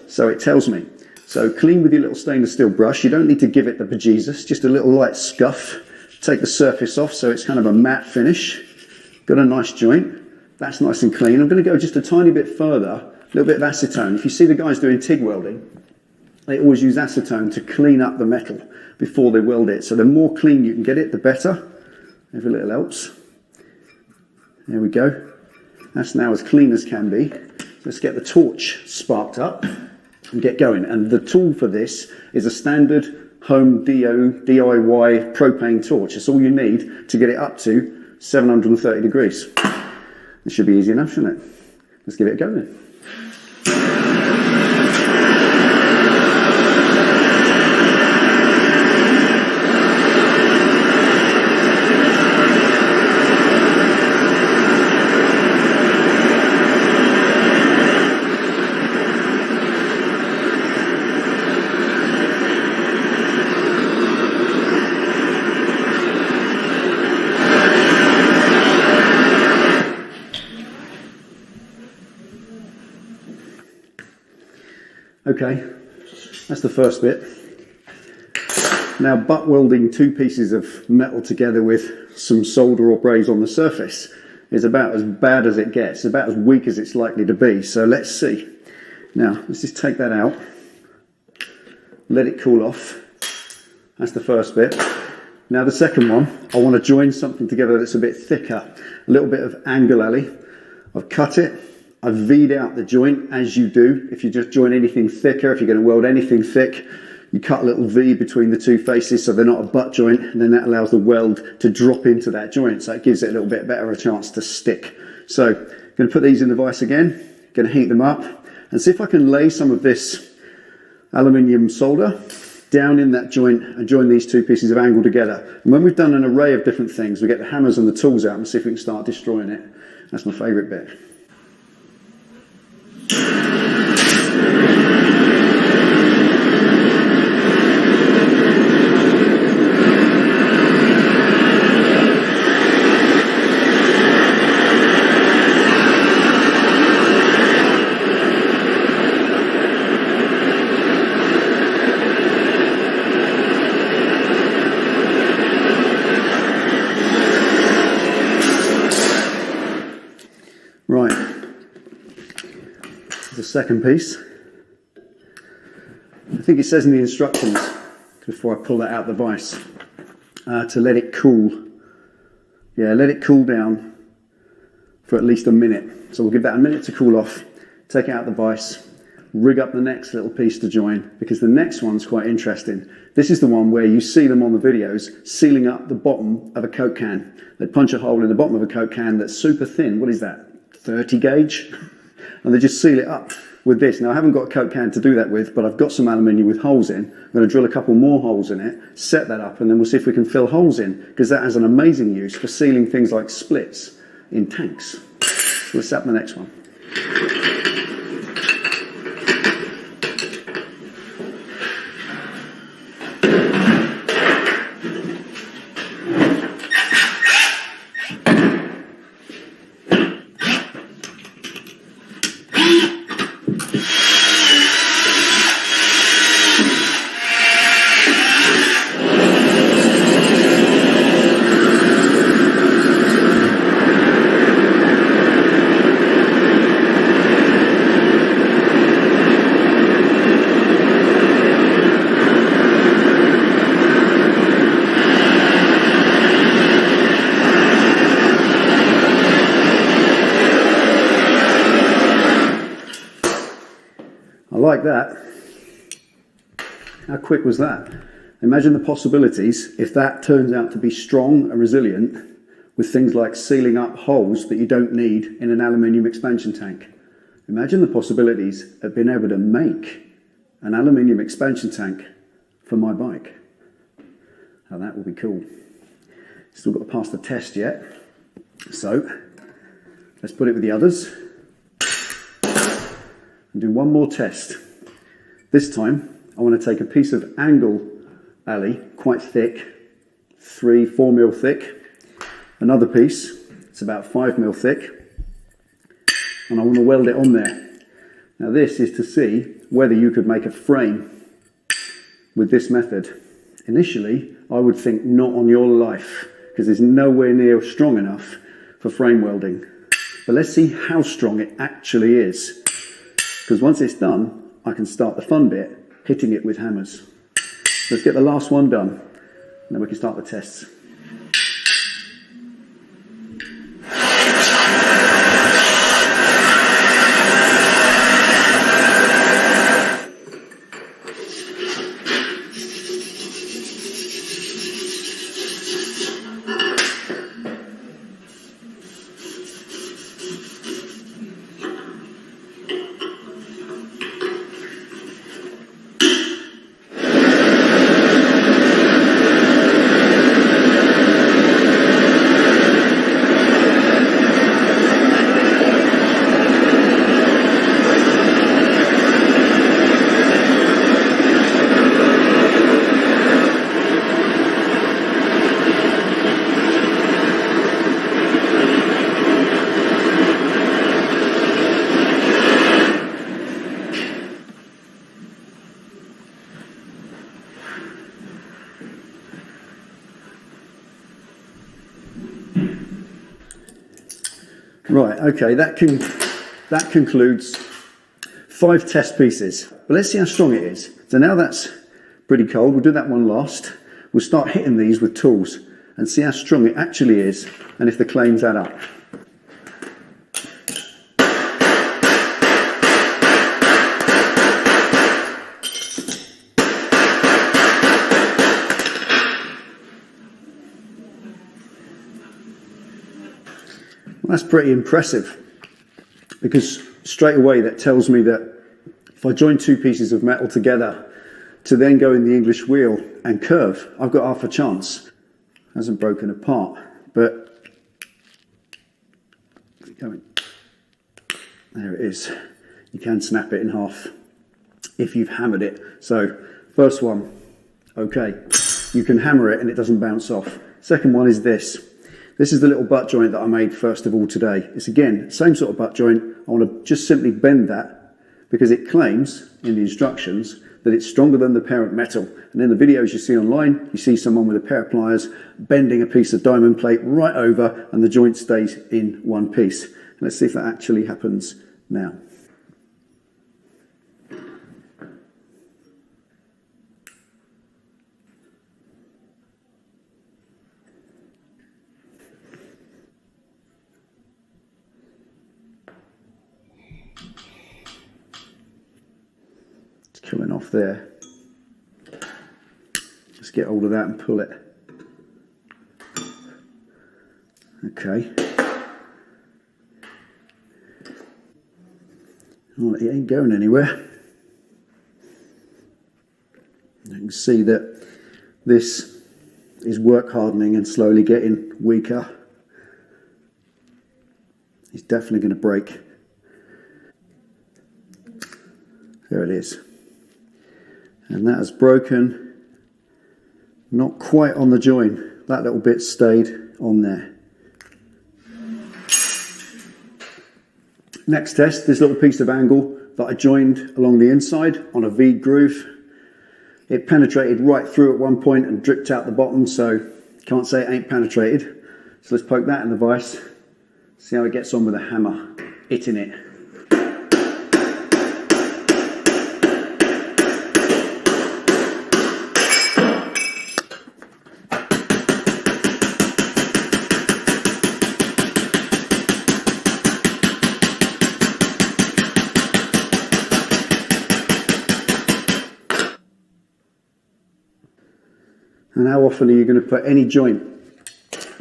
So it tells me. So clean with your little stainless steel brush. You don't need to give it the bejesus, just a little light scuff take the surface off so it's kind of a matte finish. Got a nice joint. That's nice and clean. I'm going to go just a tiny bit further, a little bit of acetone. If you see the guys doing TIG welding, they always use acetone to clean up the metal before they weld it. So the more clean you can get it, the better. Every little helps. There we go. That's now as clean as can be. Let's get the torch sparked up and get going. And the tool for this is a standard home DIY propane torch. That's all you need to get it up to 730 degrees. It should be easy enough, shouldn't it? Let's give it a go then. Okay, that's the first bit. Now, butt welding two pieces of metal together with some solder or braze on the surface is about as bad as it gets, about as weak as it's likely to be. So let's see. Now, let's just take that out, let it cool off. That's the first bit. Now the second one, I want to join something together that's a bit thicker, a little bit of angle alley. I've cut it. I've V'd out the joint, as you do. If you just join anything thicker, if you're going to weld anything thick, you cut a little V between the two faces so they're not a butt joint, and then that allows the weld to drop into that joint, so it gives it a little bit better a chance to stick. So I'm going to put these in the vise again, going to heat them up, and see if I can lay some of this aluminium solder down in that joint and join these two pieces of angle together. And when we've done an array of different things, we get the hammers and the tools out and see if we can start destroying it. That's my favourite bit. Right, the second piece. I think it says in the instructions, before I pull that out the vise, to let it cool. Yeah, let it cool down for at least a minute. So we'll give that a minute to cool off, take it out the vise, rig up the next little piece to join, because the next one's quite interesting. This is the one where you see them on the videos sealing up the bottom of a Coke can. They punch a hole in the bottom of a Coke can that's super thin. What is that? 30 gauge, and they just seal it up with this. Now I haven't got a Coke can to do that with, but I've got some aluminium with holes in. I'm going to drill a couple more holes in it, set that up, and then we'll see if we can fill holes in, because that has an amazing use for sealing things like splits in tanks. So let's set up the next one. Like that. How quick was that? Imagine the possibilities if that turns out to be strong and resilient with things like sealing up holes that you don't need in an aluminium expansion tank. Imagine the possibilities of being able to make an aluminium expansion tank for my bike. Now that will be cool. Still got to pass the test yet. So let's put it with the others. And do one more test. This time, I want to take a piece of angle alley, quite thick, 3-4 mil thick. Another piece, it's about 5 mil thick. And I want to weld it on there. Now this is to see whether you could make a frame with this method. Initially, I would think not on your life, because it's nowhere near strong enough for frame welding. But let's see how strong it actually is. Because once it's done, I can start the fun bit, hitting it with hammers. Let's get the last one done, and then we can start the tests. Right, okay, that concludes 5 test pieces. But let's see how strong it is. So now that's pretty cold. We'll do that one last. We'll start hitting these with tools and see how strong it actually is and if the claims add up. That's pretty impressive, because straight away that tells me that if I join 2 pieces of metal together to then go in the English wheel and curve, I've got half a chance. It hasn't broken apart, but there it is. You can snap it in half if you've hammered it. So first one, okay, you can hammer it and it doesn't bounce off. Second one is this. This is the little butt joint that I made first of all today. It's again, same sort of butt joint. I want to just simply bend that because it claims in the instructions that it's stronger than the parent metal. And in the videos you see online, you see someone with a pair of pliers bending a piece of diamond plate right over and the joint stays in one piece. And let's see if that actually happens now. Coming off there. Just get hold of that and pull it. Okay. Well, it ain't going anywhere. You can see that this is work hardening and slowly getting weaker. It's definitely going to break. There it is. And that has broken, not quite on the join. That little bit stayed on there. Next test, this little piece of angle that I joined along the inside on a V groove. It penetrated right through at one point and dripped out the bottom, so can't say it ain't penetrated. So let's poke that in the vise, see how it gets on with a hammer, hitting it. And how often are you going to put any joint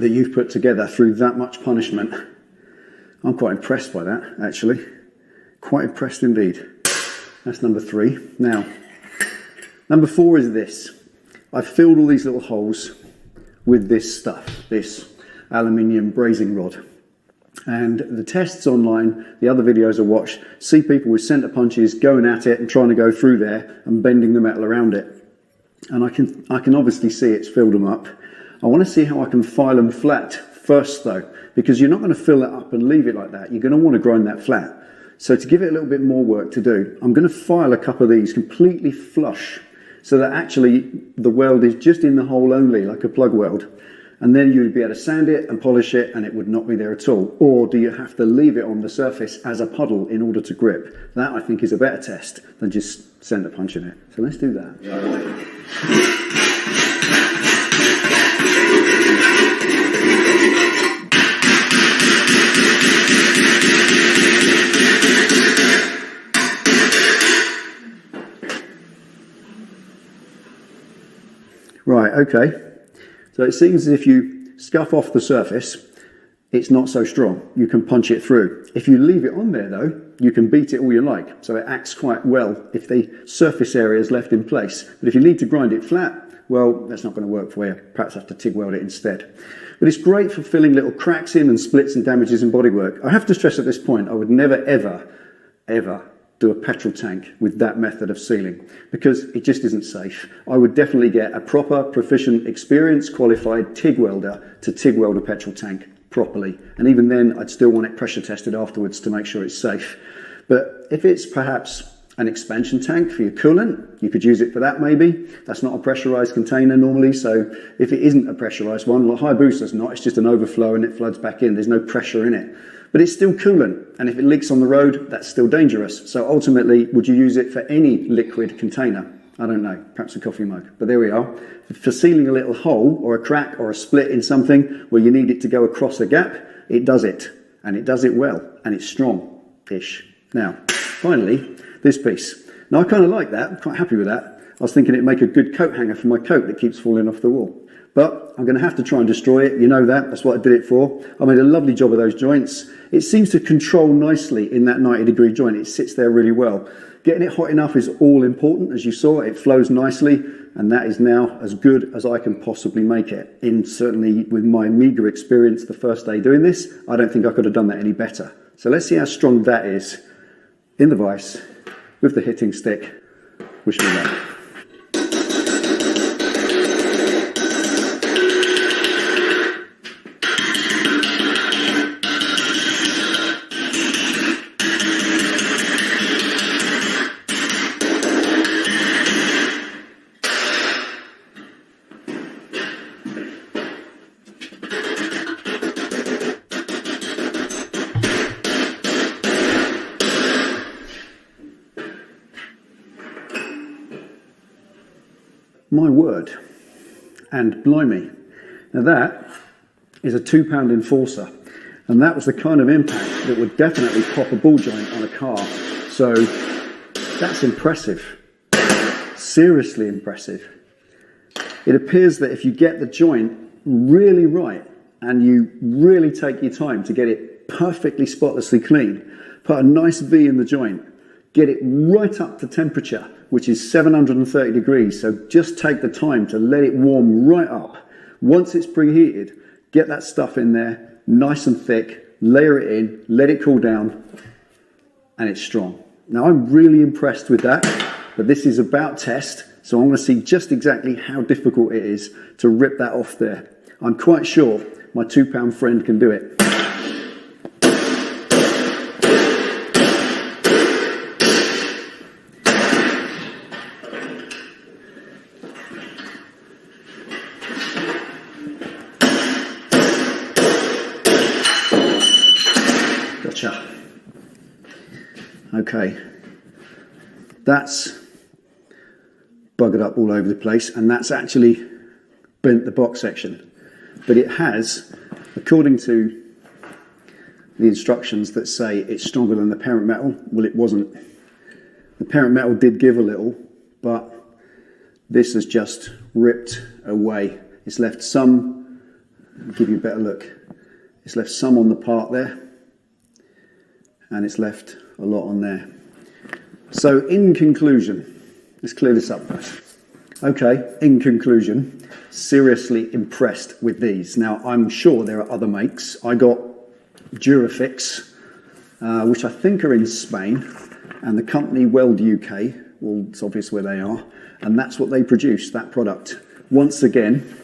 that you've put together through that much punishment? I'm quite impressed by that, actually. Quite impressed indeed. That's number 3. Now, number 4 is this. I've filled all these little holes with this stuff, this aluminium brazing rod. And the tests online, the other videos I watched, see people with centre punches going at it and trying to go through there and bending the metal around it. And I can obviously see it's filled them up. I want to see how I can file them flat first though, because you're not going to fill it up and leave it like that. You're going to want to grind that flat. So to give it a little bit more work to do, I'm going to file a couple of these completely flush so that actually the weld is just in the hole only, like a plug weld. And then you'd be able to sand it and polish it and it would not be there at all. Or do you have to leave it on the surface as a puddle in order to grip? That, I think, is a better test than just center punching it. So let's do that. Right, okay. So it seems as if you scuff off the surface, it's not so strong. You can punch it through. If you leave it on there though, you can beat it all you like. So it acts quite well if the surface area is left in place. But if you need to grind it flat, well, that's not going to work for you. Perhaps have to TIG weld it instead. But it's great for filling little cracks in and splits and damages in bodywork. I have to stress at this point, I would never, ever do a petrol tank with that method of sealing because it just isn't safe. I would definitely get a proper, proficient, experienced, qualified TIG welder to TIG weld a petrol tank properly. And even then, I'd still want it pressure tested afterwards to make sure it's safe. But if it's perhaps an expansion tank for your coolant, you could use it for that maybe. That's not a pressurized container normally, so if it isn't a pressurized one, like Hayabusa's not, it's just an overflow and it floods back in. There's no pressure in it. But it's still coolant, and if it leaks on the road, that's still dangerous. So ultimately, would you use it for any liquid container? I don't know, perhaps a coffee mug, but there we are. For sealing a little hole or a crack or a split in something where you need it to go across a gap, it does it, and it does it well, and it's strong-ish. Now, finally, this piece. Now, I kind of like that, I'm quite happy with that. I was thinking it'd make a good coat hanger for my coat that keeps falling off the wall. But I'm going to have to try and destroy it. You know that. That's what I did it for. I made a lovely job of those joints. It seems to control nicely in that 90-degree joint. It sits there really well. Getting it hot enough is all important. As you saw, it flows nicely. And that is now as good as I can possibly make it. Certainly with my meager experience the first day doing this, I don't think I could have done that any better. So let's see how strong that is in the vise with the hitting stick. Wish me luck. My word, and blimey. Now that is a £2 enforcer, and that was the kind of impact that would definitely pop a ball joint on a car. So that's impressive, seriously impressive. It appears that if you get the joint really right and you really take your time to get it perfectly spotlessly clean, put a nice V in the joint, get it right up to temperature, which is 730 degrees. So just take the time to let it warm right up. Once it's preheated, get that stuff in there, nice and thick, layer it in, let it cool down, and it's strong. Now I'm really impressed with that, but this is about test, so I want to see just exactly how difficult it is to rip that off there. I'm quite sure my £2 friend can do it. Okay, that's buggered up all over the place, and that's actually bent the box section. But it has, according to the instructions that say it's stronger than the parent metal, well, it wasn't. The parent metal did give a little, but this has just ripped away. It's left some, I'll give you a better look, it's left some on the part there, and it's left a lot on there. So in conclusion, let's clear this up first. Okay, in conclusion, seriously impressed with these. Now I'm sure there are other makes. I got Durafix, which I think are in Spain, and the company Weld UK, well, it's obvious where they are, and that's what they produce, that product. Once again,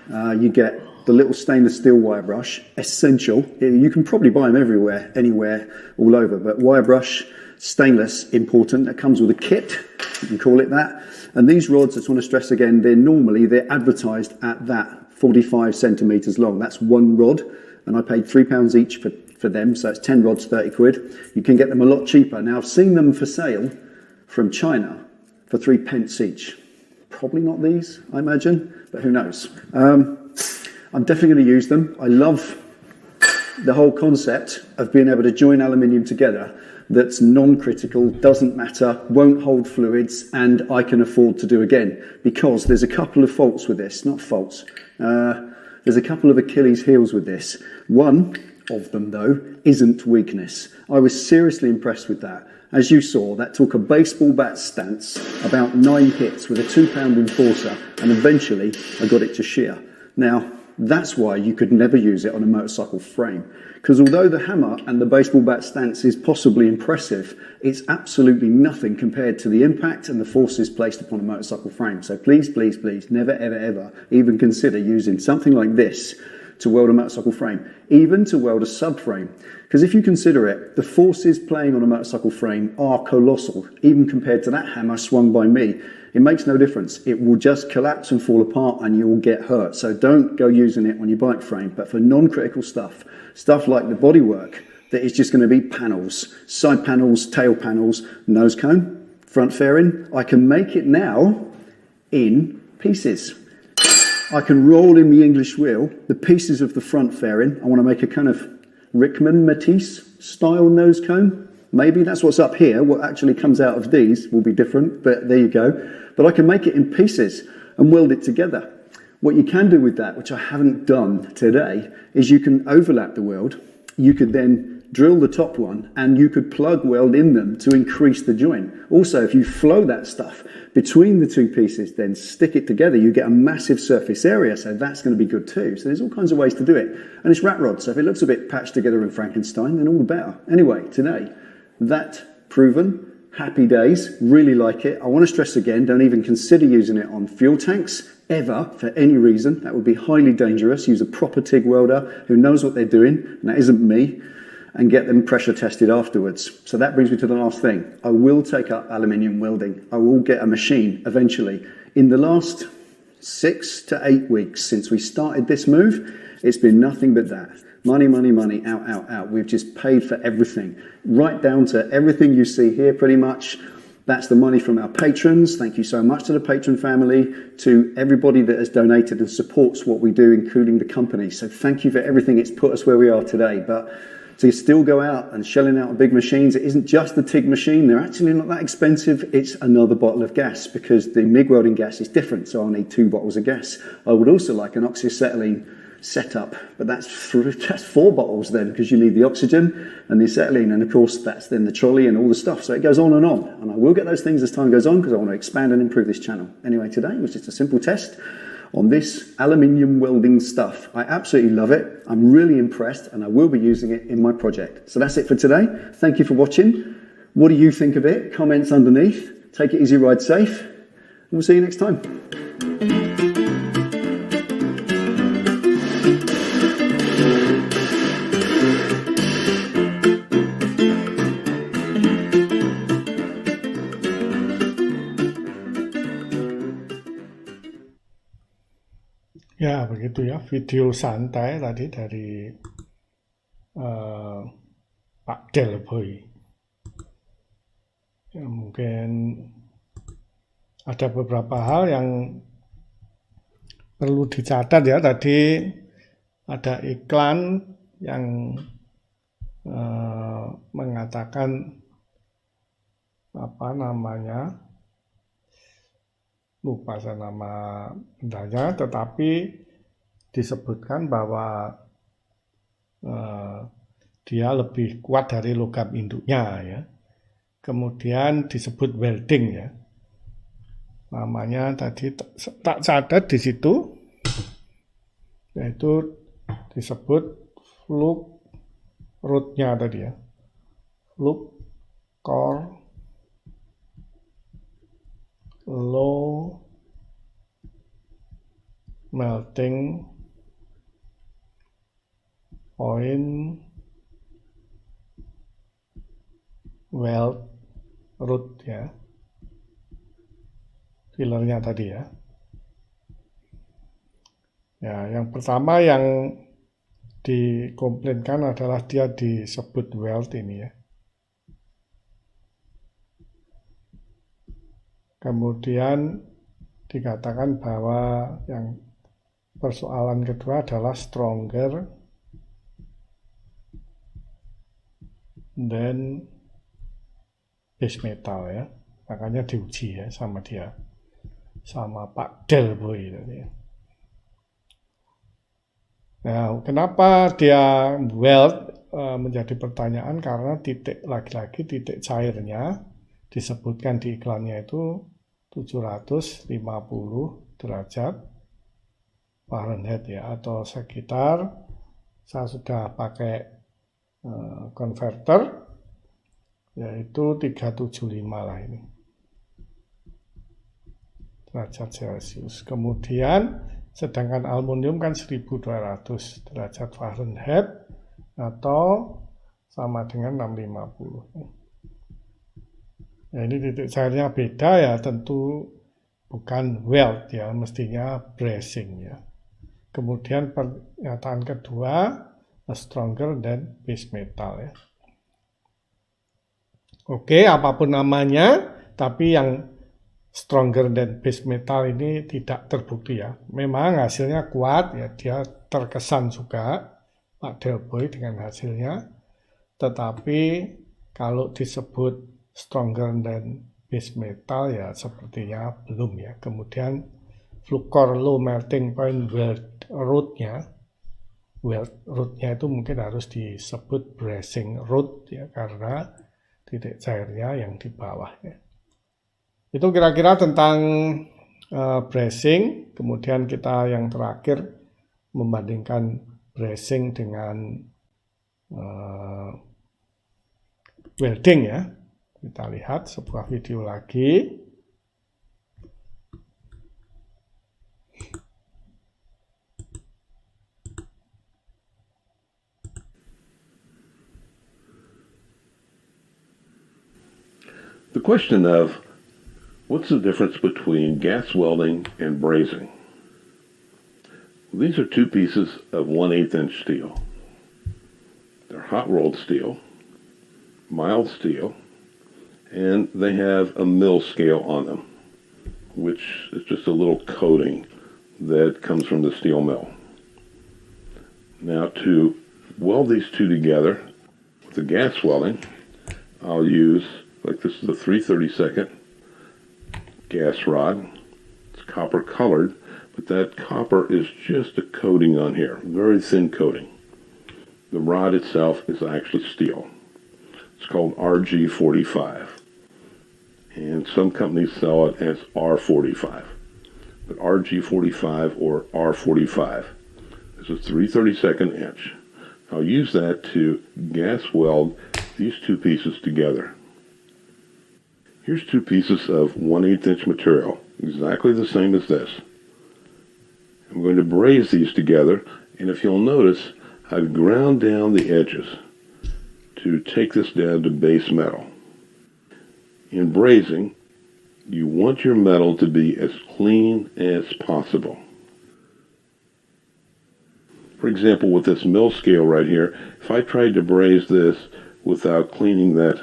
you get the little stainless steel wire brush, essential. You can probably buy them everywhere, anywhere, all over, but wire brush, stainless, important. That comes with a kit, you can call it that. And these rods, I just want to stress again, they're advertised at that 45 centimetres long. That's one rod, and I paid £3 each for them, so it's 10 rods, 30 quid. You can get them a lot cheaper. Now, I've seen them for sale from China for 3 pence each. Probably not these, I imagine, but who knows. I'm definitely going to use them. I love the whole concept of being able to join aluminium together that's non-critical, doesn't matter, won't hold fluids, and I can afford to do again, because there's a couple of faults with this, not faults. There's a couple of Achilles heels with this. One of them, though, isn't weakness. I was seriously impressed with that. As you saw, that took a baseball bat stance, about 9 hits with a 2-pound enforcer, and eventually I got it to shear. Now, that's why you could never use it on a motorcycle frame. Because although the hammer and the baseball bat stance is possibly impressive, it's absolutely nothing compared to the impact and the forces placed upon a motorcycle frame. So please, please, please, never, ever, ever even consider using something like this to weld a motorcycle frame, even to weld a subframe. Because if you consider it, the forces playing on a motorcycle frame are colossal, even compared to that hammer swung by me. It makes no difference. It will just collapse and fall apart and you will get hurt. So don't go using it on your bike frame. But for non-critical stuff like the bodywork, that is just going to be panels, side panels, tail panels, nose cone, front fairing, I can make it now in pieces. I can roll in the English wheel the pieces of the front fairing. I want to make a kind of Rickman Matisse style nose cone. Maybe that's what's up here. What actually comes out of these will be different, but there you go. But I can make it in pieces and weld it together. What you can do with that, which I haven't done today, is you can overlap the weld. You could then drill the top one and you could plug weld in them to increase the joint. Also, if you flow that stuff between the two pieces, then stick it together, you get a massive surface area, so that's going to be good too. So there's all kinds of ways to do it. And it's rat rod, so if it looks a bit patched together in Frankenstein, then all the better. Anyway, today, that proven, happy days, really like it. I want to stress again, don't even consider using it on fuel tanks, ever, for any reason. That would be highly dangerous. Use a proper TIG welder who knows what they're doing, and that isn't me, and get them pressure tested afterwards. So that brings me to the last thing. I will take up aluminium welding. I will get a machine eventually. In the last 6 to 8 weeks since we started this move, it's been nothing but that. Money, money, money, out, out, out. We've just paid for everything, right down to everything you see here pretty much. That's the money from our patrons. Thank you so much to the patron family, to everybody that has donated and supports what we do, including the company. So thank you for everything. It's put us where we are today. But to still go out and shelling out big machines, it isn't just the TIG machine. They're actually not that expensive. It's another bottle of gas, because the MIG welding gas is different. So I'll need 2 bottles of gas. I would also like an oxyacetylene setup, but that's 4 bottles then, because you need the oxygen and the acetylene, and of course that's then the trolley and all the stuff. So it goes on, and I will get those things as time goes on, because I want to expand and improve this channel. Anyway, today was just a simple test on this aluminium welding stuff. I absolutely love it. I'm really impressed, and I will be using it in my project. So that's it for today. Thank you for watching. What do you think of it? Comments underneath. Take it easy, ride safe, and we'll see you next time. Ya, begitu ya, video santai tadi dari Pak Delboy. Ya, mungkin ada beberapa hal yang perlu dicatat ya. Tadi ada iklan yang mengatakan apa namanya, lupa saya nama bendanya, tetapi disebutkan bahwa dia lebih kuat dari logam induknya ya. Kemudian disebut welding ya. Namanya tadi tak catat di situ, yaitu disebut fluke root-nya tadi ya. Fluke core low melting point weld root ya, fillernya tadi ya. Ya, yang pertama yang dikomplainkan adalah dia disebut weld ini ya. Kemudian dikatakan bahwa yang persoalan kedua adalah stronger than base metal ya. Makanya diuji ya sama dia, sama Pak Delboy tadi ya. Nah, kenapa dia weld menjadi pertanyaan? Karena lagi-lagi titik cairnya disebutkan di iklannya itu 750 derajat Fahrenheit ya, atau sekitar, saya sudah pakai converter, yaitu 375 lah ini derajat Celcius. Kemudian sedangkan aluminium kan 1200 derajat Fahrenheit atau sama dengan 650. Ya, ini titik cairnya beda ya, tentu bukan weld ya, mestinya bracing ya. Kemudian pernyataan kedua, stronger than base metal ya. Oke, apapun namanya, tapi yang stronger than base metal ini tidak terbukti ya. Memang hasilnya kuat ya, dia terkesan juga Pak Delboy dengan hasilnya. Tetapi kalau disebut stronger than base metal ya sepertinya belum ya. Kemudian flukor low melting point weld root-nya itu mungkin harus disebut bracing root ya, karena titik cairnya yang di bawah ya. Itu kira-kira tentang bracing. Kemudian kita yang terakhir membandingkan bracing dengan welding ya. Kita lihat sebuah video lagi. The question of what's the difference between gas welding and brazing? These are two pieces of 1/8 inch steel. They're hot rolled steel, mild steel, and they have a mill scale on them, which is just a little coating that comes from the steel mill. Now, to weld these two together with the gas welding, I'll use, like this is a 3/32 gas rod. It's copper colored, but that copper is just a coating on here, very thin coating. The rod itself is actually steel. It's called RG45, and some companies sell it as R45. But RG45 or R45 is a 3/32 inch. I'll use that to gas weld these two pieces together. Here's two pieces of 1/8 inch material, exactly the same as this. I'm going to braze these together, and if you'll notice, I've ground down the edges to take this down to base metal. In brazing, you want your metal to be as clean as possible. For example, with this mill scale right here, if I tried to braze this without cleaning that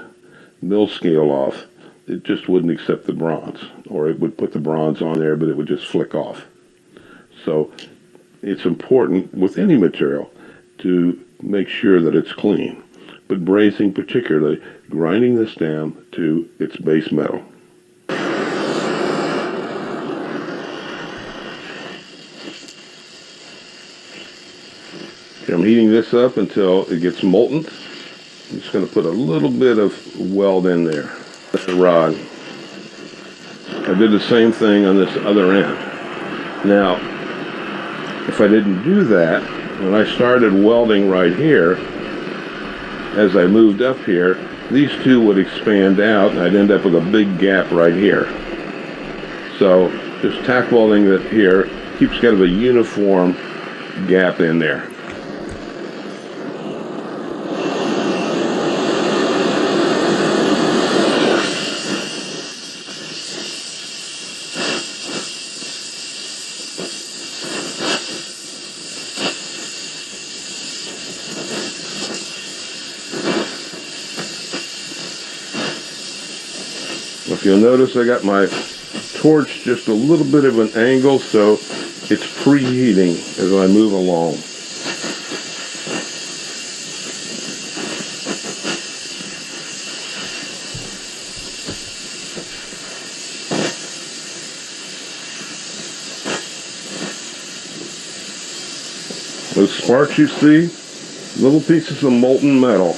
mill scale off, it just wouldn't accept the bronze, or it would put the bronze on there, but it would just flick off. So it's important with any material to make sure that it's clean, but brazing particularly, grinding this down to its base metal. Okay, I'm heating this up until it gets molten. I'm just going to put a little bit of weld in there. The rod. I did the same thing on this other end. Now, if I didn't do that, when I started welding right here, as I moved up here, these two would expand out and I'd end up with a big gap right here. So just tack welding that here keeps kind of a uniform gap in there. If you'll notice, I got my torch just a little bit of an angle, so it's preheating as I move along. Those sparks you see, little pieces of molten metal.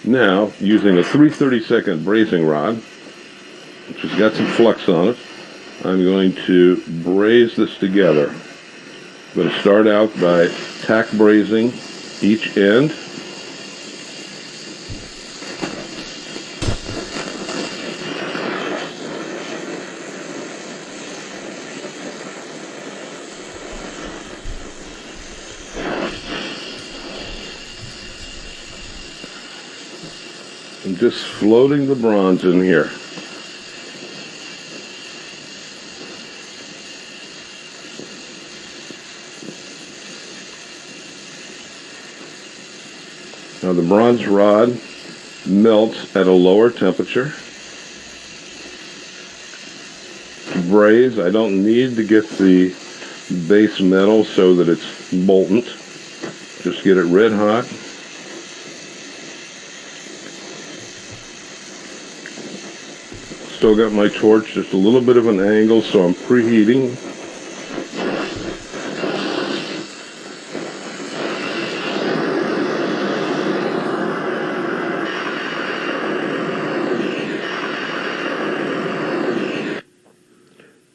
Now, using a 3/32 brazing rod, which has got some flux on it, I'm going to braze this together. I'm going to start out by tack brazing each end. I'm just floating the bronze in here. Now the bronze rod melts at a lower temperature. To braze, I don't need to get the base metal so that it's molten. Just get it red hot. Still got my torch just a little bit of an angle, so I'm preheating.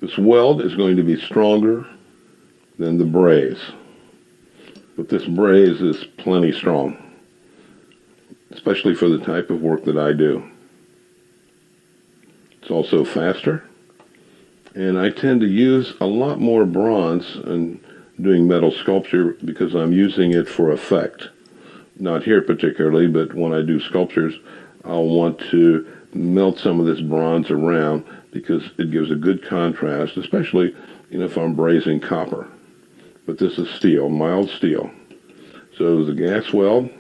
This weld is going to be stronger than the braze, but this braze is plenty strong, especially for the type of work that I do. It's also faster, and I tend to use a lot more bronze in doing metal sculpture because I'm using it for effect. Not here particularly, but when I do sculptures, I'll want to melt some of this bronze around because it gives a good contrast, especially if I'm brazing copper. But this is steel, mild steel. So the gas weld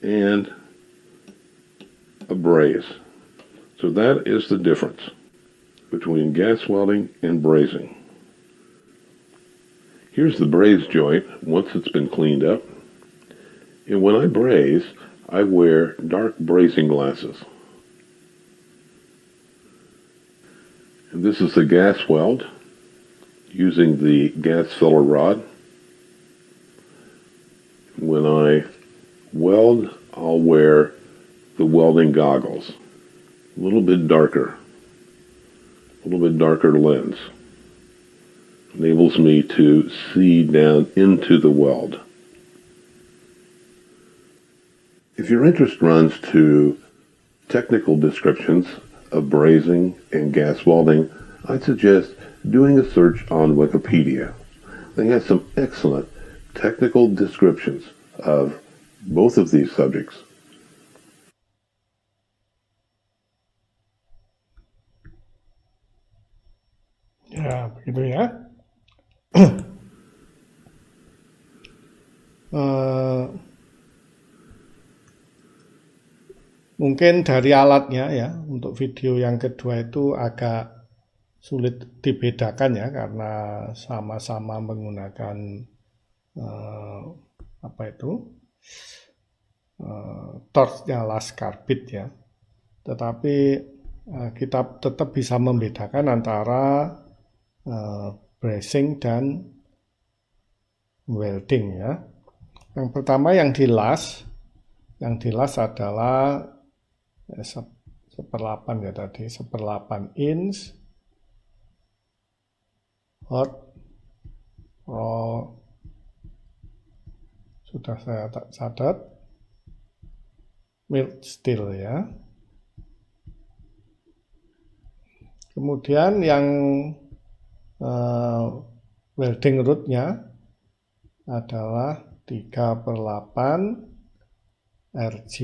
and a braze. So that is the difference between gas welding and brazing. Here's the braze joint once it's been cleaned up. And when I braze, I wear dark brazing glasses. And this is the gas weld using the gas filler rod. When I weld, I'll wear the welding goggles. A little bit darker lens. Enables me to see down into the weld. If your interest runs to technical descriptions of brazing and gas welding, I'd suggest doing a search on Wikipedia. They have some excellent technical descriptions of both of these subjects. Ya, begitu ya. Mungkin dari alatnya ya, untuk video yang kedua itu agak sulit dibedakan ya, karena sama-sama menggunakan torchnya Lascarbide ya. Tetapi kita tetap bisa membedakan antara brazing dan welding ya. Yang pertama yang dilas adalah 1/8 ya tadi, 1/8 inch hot roll, sudah saya catat, mild steel ya. Kemudian yang welding rod-nya adalah 3/8 RG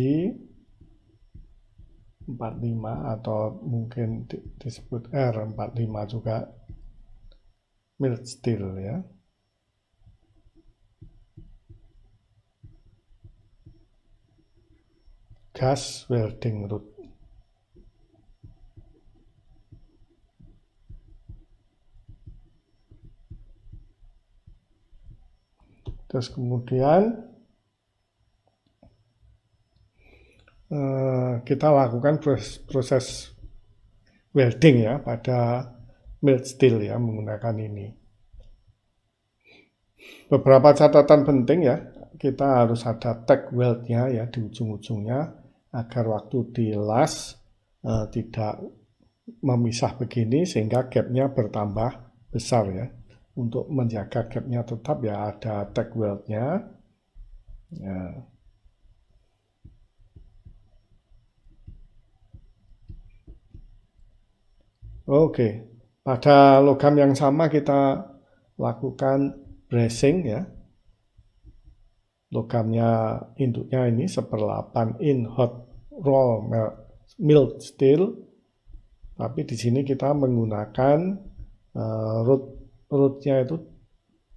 45 atau mungkin disebut R45 juga, mild steel ya. Gas welding rod. Terus kemudian kita lakukan proses welding ya pada mild steel ya menggunakan ini. Beberapa catatan penting ya, kita harus ada tag weld-nya ya di ujung-ujungnya agar waktu dilas tidak memisah begini sehingga gap-nya bertambah besar ya. Untuk menjaga gap-nya tetap ya ada tag weld-nya. Ya. Oke, pada logam yang sama kita lakukan bracing ya. Logamnya induknya ini 1/8 in hot roll mild steel, tapi di sini kita menggunakan rod-nya itu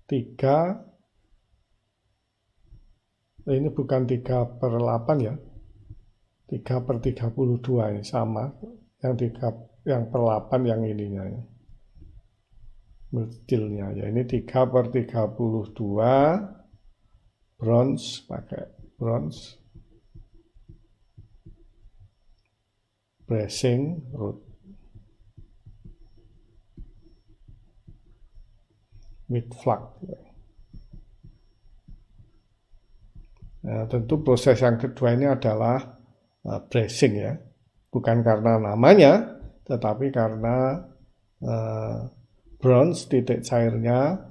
3, ini bukan 3/8 ya, 3/32 ini sama, yang per 8 yang ininya ya. Steel-nya ya, ini 3/32 bronze, pakai bronze bracing rod with flux. Nah, tentu proses yang kedua ini adalah bracing ya, bukan karena namanya tetapi karena bronze titik cairnya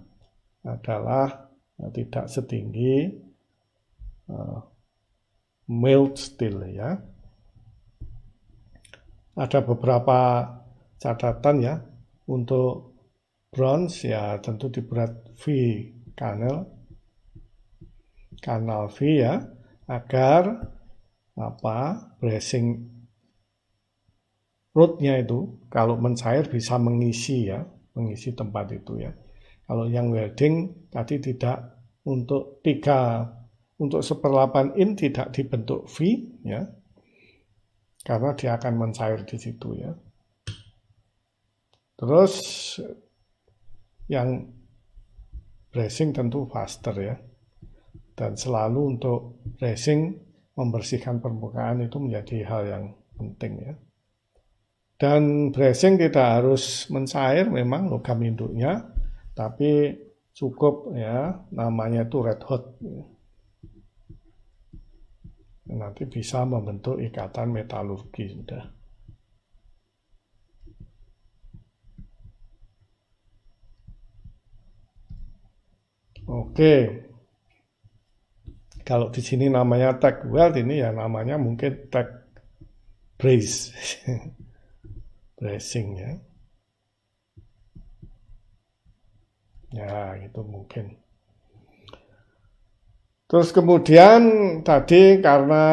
adalah tidak setinggi mild steel ya. Ada beberapa catatan ya untuk bronze ya, tentu dibuat V kanal V ya, agar bracing rod-nya itu kalau mencair bisa mengisi tempat itu ya. Kalau yang welding tadi tidak, untuk 1/8 in tidak dibentuk V ya, karena dia akan mencair di situ ya. Terus yang bracing tentu faster ya, dan selalu untuk bracing membersihkan permukaan itu menjadi hal yang penting ya. Dan bracing tidak harus mencair memang logam induknya, tapi cukup ya, namanya itu red hot. Nanti bisa membentuk ikatan metalurgi sudah. Oke. Kalau di sini namanya tag weld, ini ya namanya mungkin tag brace. Bracing ya. Ya, itu mungkin. Terus kemudian tadi karena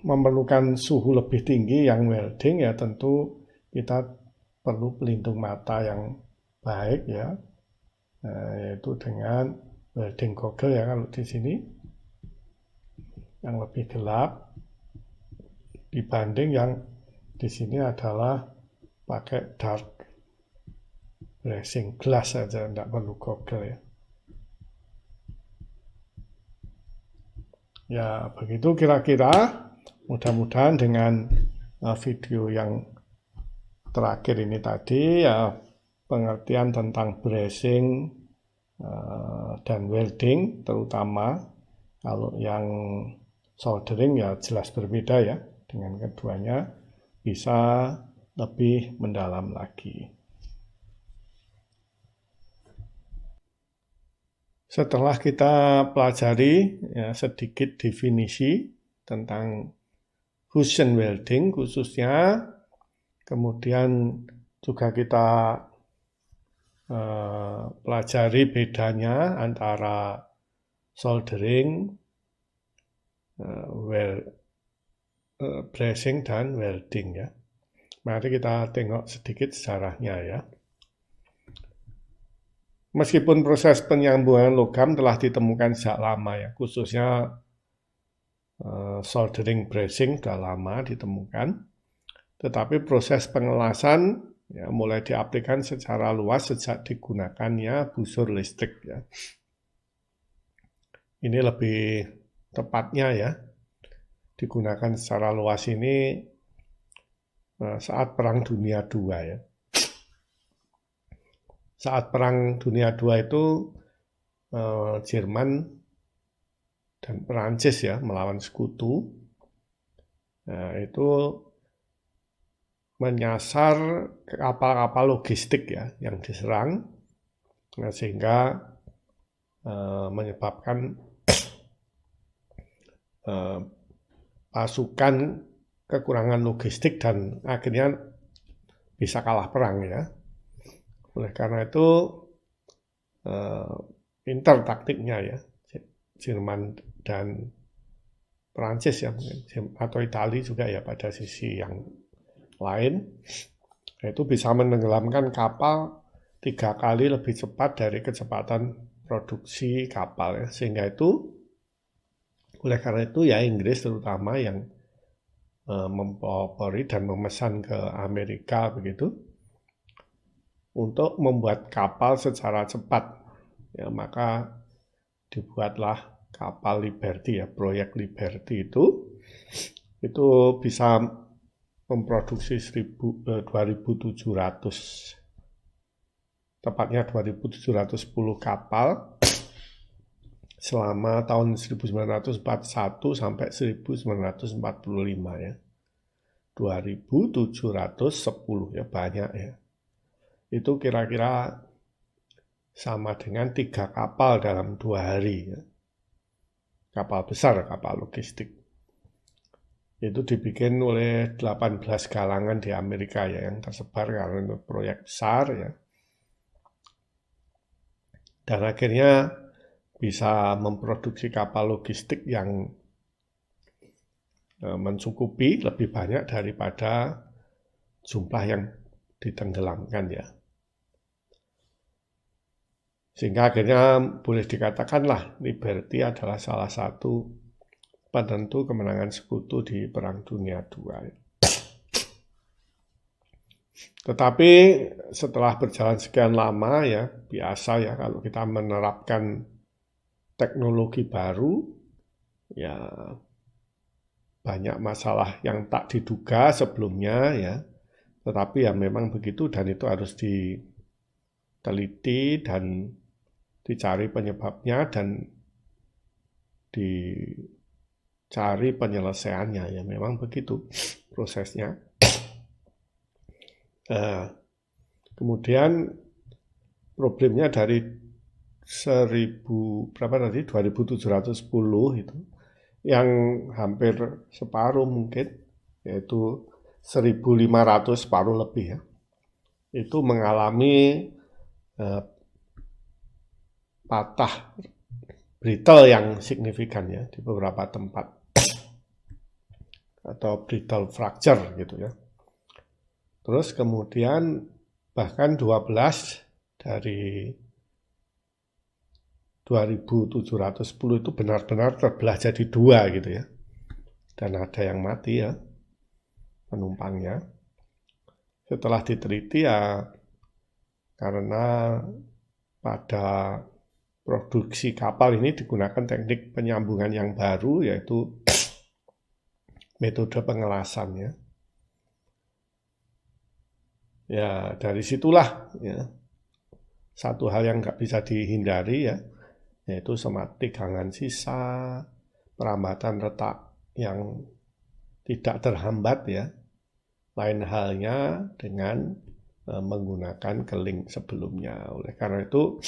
memerlukan suhu lebih tinggi yang welding ya, tentu kita perlu pelindung mata yang baik ya, yaitu dengan welding goggle ya, kalau di sini yang lebih gelap dibanding yang di sini adalah pakai dark bracing glass saja, tidak perlu goggle ya. Ya, begitu kira-kira. Mudah-mudahan dengan video yang terakhir ini tadi ya, pengertian tentang bracing dan welding, terutama kalau yang soldering ya jelas berbeda ya. dengan keduanya bisa lebih mendalam lagi. Setelah kita pelajari sedikit definisi tentang fusion welding khususnya, kemudian juga kita pelajari bedanya antara soldering, bracing, dan welding ya. Mari kita tengok sedikit sejarahnya ya. Meskipun proses penyambungan logam telah ditemukan sejak lama ya, khususnya soldering bracing sudah lama ditemukan, tetapi proses pengelasan ya, mulai diaplikasikan secara luas sejak digunakannya busur listrik ya. Ini lebih tepatnya ya, digunakan secara luas ini saat Perang Dunia II ya. Saat Perang Dunia II itu Jerman dan Perancis ya melawan sekutu, itu menyasar kapal-kapal logistik ya yang diserang, sehingga menyebabkan pasukan kekurangan logistik dan akhirnya bisa kalah perang ya. Oleh karena itu pintar taktiknya ya Jerman dan Perancis ya mungkin, atau Italia juga ya pada sisi yang lain, yaitu bisa menenggelamkan kapal 3 kali lebih cepat dari kecepatan produksi kapal ya. Sehingga itu oleh karena itu ya Inggris terutama yang mempelopori dan memesan ke Amerika begitu untuk membuat kapal secara cepat ya, maka dibuatlah kapal Liberty ya, proyek Liberty itu bisa memproduksi 2.700 tepatnya 2.710 kapal selama tahun 1941 sampai 1945 ya. 2.710 ya, banyak ya. Itu kira-kira sama dengan 3 kapal dalam 2 hari ya. Kapal besar, kapal logistik. Itu dibikin oleh 18 galangan di Amerika ya, yang tersebar karena itu proyek besar ya. Dan akhirnya bisa memproduksi kapal logistik yang mencukupi lebih banyak daripada jumlah yang ditenggelamkan ya. Sehingga akhirnya boleh dikatakanlah Liberty adalah salah satu penentu kemenangan sekutu di Perang Dunia II. Tetapi setelah berjalan sekian lama ya, biasa ya kalau kita menerapkan teknologi baru, ya banyak masalah yang tak diduga sebelumnya ya. Tetapi ya memang begitu dan itu harus diteliti dan dicari penyebabnya dan dicari penyelesaiannya ya, memang begitu prosesnya. Kemudian problemnya dari 2.710 itu yang hampir separuh mungkin, yaitu 1.500 separuh lebih ya, itu mengalami patah brittle yang signifikan ya di beberapa tempat atau brittle fracture gitu ya. Terus kemudian bahkan 12 dari 2.710 itu benar-benar terbelah jadi 2 gitu ya. Dan ada yang mati ya penumpangnya. Setelah diteliti ya karena pada produksi kapal ini digunakan teknik penyambungan yang baru, yaitu metode pengelasan ya. Ya dari situlah ya satu hal yang nggak bisa dihindari ya, yaitu semat tegangan sisa, perambatan retak yang tidak terhambat ya. Lain halnya dengan menggunakan keling sebelumnya. Oleh karena itu,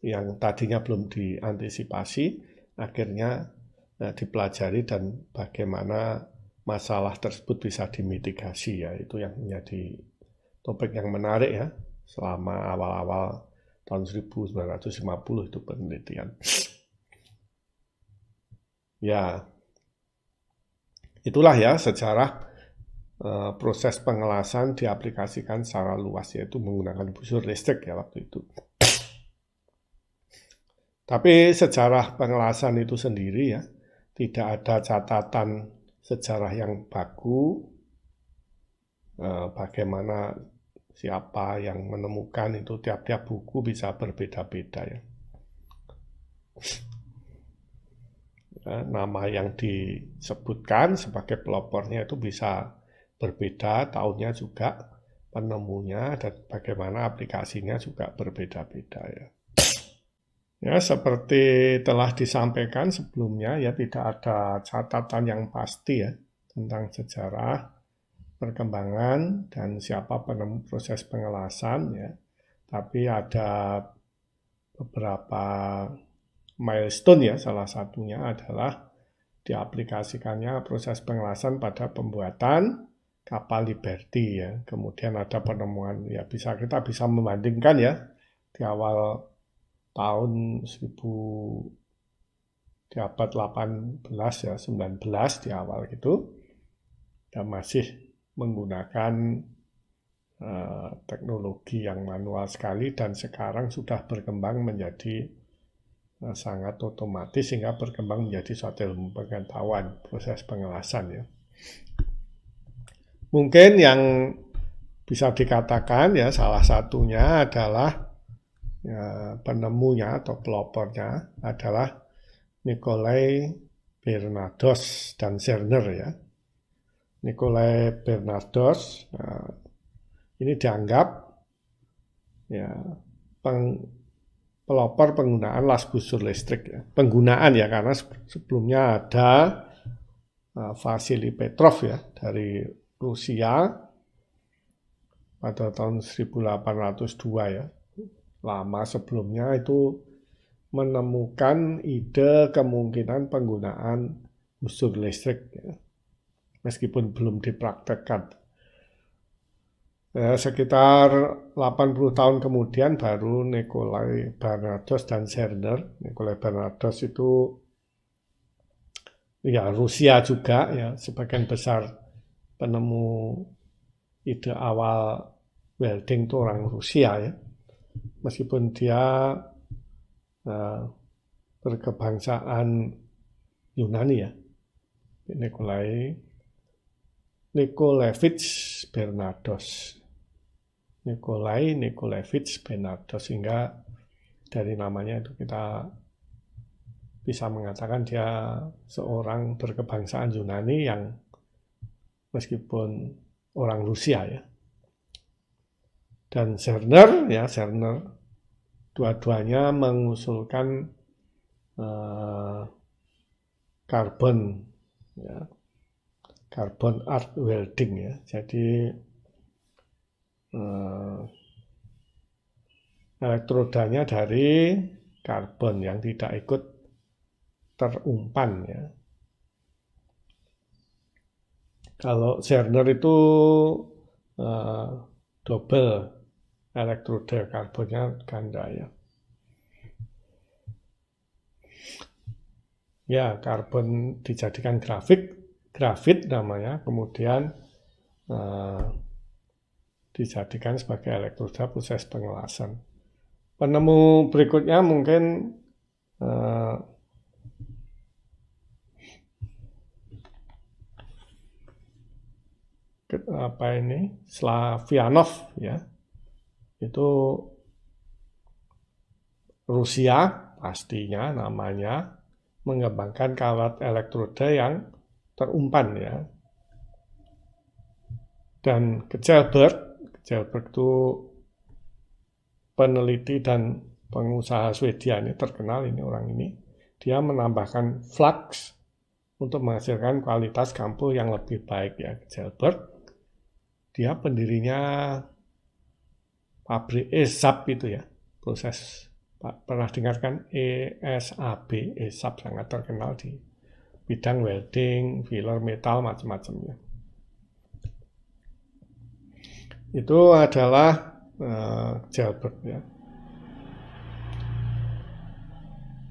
yang tadinya belum diantisipasi, akhirnya dipelajari dan bagaimana masalah tersebut bisa dimitigasi ya. Itu yang menjadi topik yang menarik ya. Selama awal-awal tahun 1950 itu penelitian. Ya, itulah ya sejarah proses pengelasan diaplikasikan secara luas, yaitu menggunakan busur listrik ya waktu itu. Tapi sejarah pengelasan itu sendiri ya, tidak ada catatan sejarah yang baku bagaimana siapa yang menemukan itu. Tiap-tiap buku bisa berbeda-beda ya. Nama yang disebutkan sebagai pelopornya itu bisa berbeda, tahunnya juga, penemunya dan bagaimana aplikasinya juga berbeda-beda ya. Ya, seperti telah disampaikan sebelumnya ya, tidak ada catatan yang pasti ya tentang sejarah perkembangan dan siapa penemu proses pengelasan ya. Tapi ada beberapa milestone ya, salah satunya adalah diaplikasikannya proses pengelasan pada pembuatan kapal Liberty ya. Kemudian ada penemuan ya, kita bisa membandingkan ya di awal tahun 1000 di abad 18 ya, 19 di awal gitu, dan masih menggunakan teknologi yang manual sekali, dan sekarang sudah berkembang menjadi sangat otomatis sehingga berkembang menjadi suatu ilmu pengetahuan proses pengelasan ya. Mungkin yang bisa dikatakan ya salah satunya adalah ya, penemunya atau pelopornya adalah Nikolai Bernados dan Cerner ya. Nikolai Bernados ini dianggap ya pelopor penggunaan las busur listrik ya. Penggunaan ya, karena sebelumnya ada Vasily Petrov ya dari Rusia pada tahun 1802 ya. Lama sebelumnya itu menemukan ide kemungkinan penggunaan busur listrik ya, meskipun belum dipraktekkan. Ya, sekitar 80 tahun kemudian baru Nikolai Bernados dan Cerner. Nikolai Bernados itu ya Rusia juga ya, sebagian besar penemu ide awal welding itu orang Rusia ya. Meskipun dia berkebangsaan Yunani ya, Nikolaevich Bernados, Nikolaevich Bernados, sehingga dari namanya itu kita bisa mengatakan dia seorang berkebangsaan Yunani yang meskipun orang Rusia ya. Dan Cerner dua-duanya mengusulkan carbon arc welding ya. Jadi elektrodanya dari karbon yang tidak ikut terumpan ya. Kalau Cerner itu double elektroda, karbonnya ganda ya. Ya, karbon dijadikan grafit namanya, kemudian dijadikan sebagai elektroda proses pengelasan. Penemu berikutnya mungkin Slavianov ya. Itu Rusia pastinya namanya, mengembangkan kawat elektroda yang terumpan ya. Dan Kjellberg itu peneliti dan pengusaha Swedia, ini terkenal ini orang ini. Dia menambahkan flux untuk menghasilkan kualitas kampuh yang lebih baik ya. Gelberg, dia pendirinya pabrik ESAB itu ya, proses, pernah dengarkan ESAB, ESAB sangat terkenal di bidang welding, filler metal, macam-macamnya. Itu adalah Gelberg ya.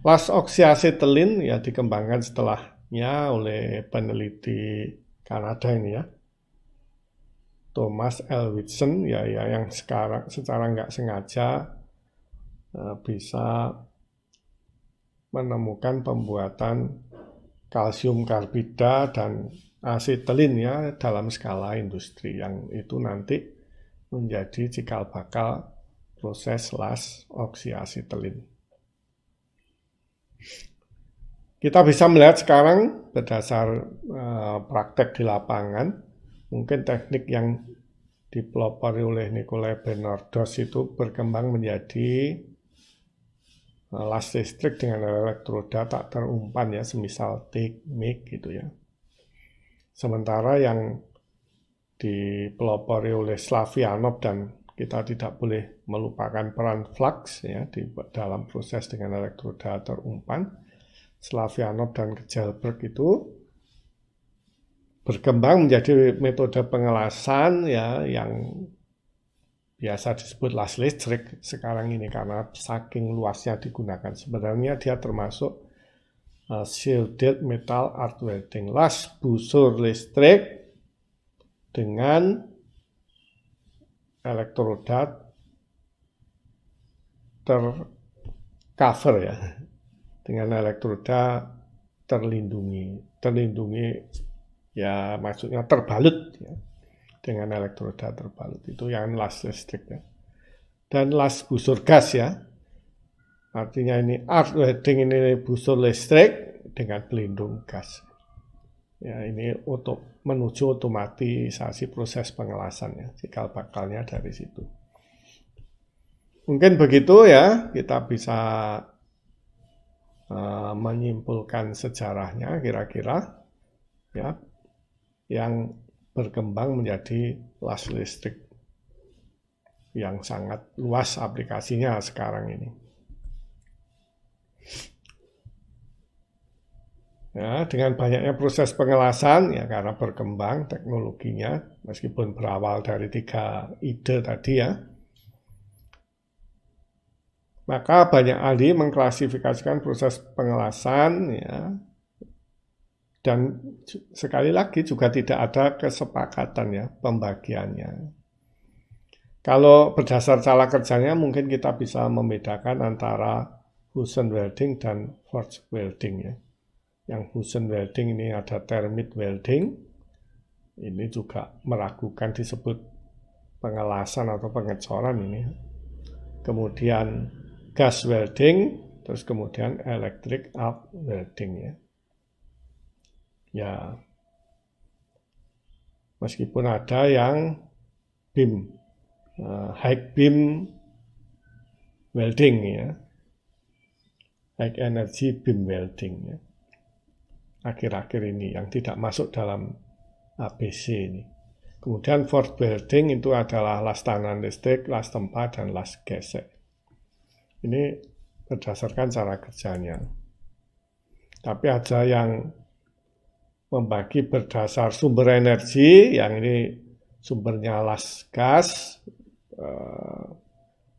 Las oxyacetylene ya dikembangkan setelahnya oleh peneliti Kanada ini ya, Thomas L. Whitson ya yang sekarang secara nggak sengaja bisa menemukan pembuatan kalsium karbida dan asetilin ya dalam skala industri yang itu nanti menjadi cikal bakal proses las oxyacetylene. Kita bisa melihat sekarang berdasar praktek di lapangan, mungkin teknik yang dipelopori oleh Nikolai Bernardos itu berkembang menjadi las listrik dengan elektroda tak terumpan ya, semisal TIG, MIG gitu ya. Sementara yang dipelopori oleh Slavyanov, dan kita tidak boleh melupakan peran flux ya di dalam proses dengan elektroda terumpan, Slavyanov dan Gelberg itu berkembang menjadi metode pengelasan ya yang biasa disebut las listrik sekarang ini karena saking luasnya digunakan. Sebenarnya dia termasuk shielded metal arc welding, las busur listrik dengan elektroda tercover ya, dengan elektroda terlindungi ya, maksudnya terbalut ya, dengan elektroda terbalut, itu yang las listrik ya. Dan las busur gas ya, artinya ini arc welding, ini busur listrik dengan pelindung gas ya, ini untuk menuju otomatisasi proses pengelasan ya, cikal bakalnya dari situ. Mungkin begitu ya, kita bisa menyimpulkan sejarahnya kira-kira ya, yang berkembang menjadi las listrik yang sangat luas aplikasinya sekarang ini. Ya, dengan banyaknya proses pengelasan ya, karena berkembang teknologinya, meskipun berawal dari 3 ide tadi ya, maka banyak ahli mengklasifikasikan proses pengelasan ya. Dan sekali lagi juga tidak ada kesepakatan ya pembagiannya. Kalau berdasar cara kerjanya mungkin kita bisa membedakan antara fusion welding dan forge welding ya. Yang fusion welding ini ada thermite welding, ini juga meragukan disebut pengelasan atau pengecoran ini. Kemudian gas welding, terus kemudian electric arc welding ya. Ya, meskipun ada yang beam, high beam welding ya, high energy beam welding ya, akhir-akhir ini yang tidak masuk dalam ABC ini. Kemudian forge welding itu adalah las tahanan listrik, las tempa, dan las gesek. Ini berdasarkan cara kerjanya. Tapi ada yang membagi berdasar sumber energi, yang ini sumbernya las gas,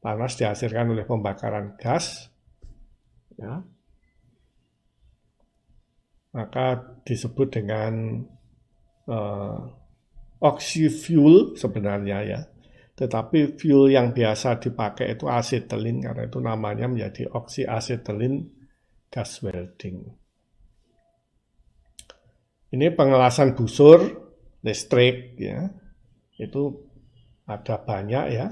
panas dihasilkan oleh pembakaran gas, ya. Maka disebut dengan oxy-fuel sebenarnya ya. Tetapi fuel yang biasa dipakai itu asetilin, karena itu namanya menjadi oxy-acetylene gas welding. Ini pengelasan busur listrik ya, itu ada banyak ya.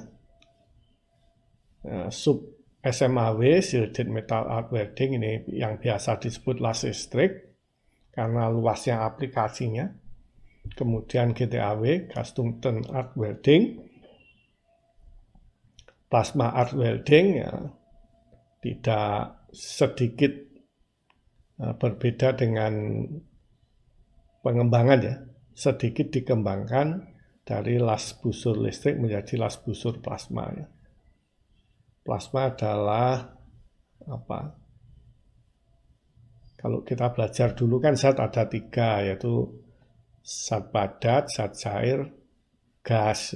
Sub SMAW, shielded metal arc welding, ini yang biasa disebut las listrik karena luasnya aplikasinya. Kemudian GTAW, gas tungsten arc welding, plasma arc welding ya, tidak sedikit berbeda dengan pengembangan ya, sedikit dikembangkan dari las busur listrik menjadi las busur plasma ya. Plasma adalah apa? Kalau kita belajar dulu kan zat ada 3, yaitu zat padat, zat cair, gas.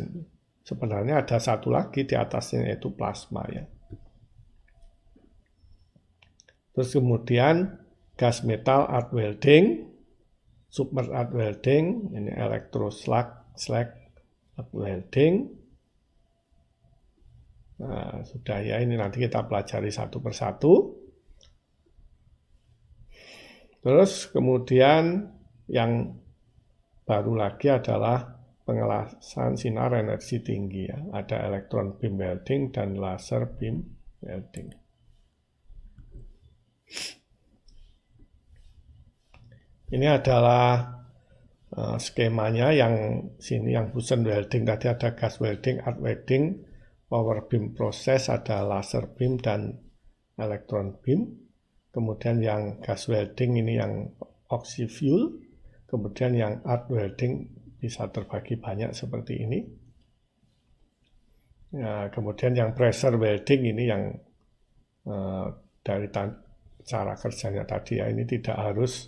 Sebenarnya ada satu lagi di atasnya yaitu plasma ya. Terus kemudian gas metal arc welding, submerged arc welding, ini electroslag arc welding. Nah, sudah ya, ini nanti kita pelajari satu persatu. Terus kemudian yang baru lagi adalah pengelasan sinar energi tinggi ya. Ada electron beam welding dan laser beam welding. Ini adalah skemanya yang sini yang fusion welding tadi ada gas welding, arc welding, power beam proses, ada laser beam dan electron beam. Kemudian yang gas welding ini yang oxy fuel, kemudian yang arc welding bisa terbagi banyak seperti ini. Nah, kemudian yang pressure welding ini yang dari cara kerjanya tadi ya, ini tidak harus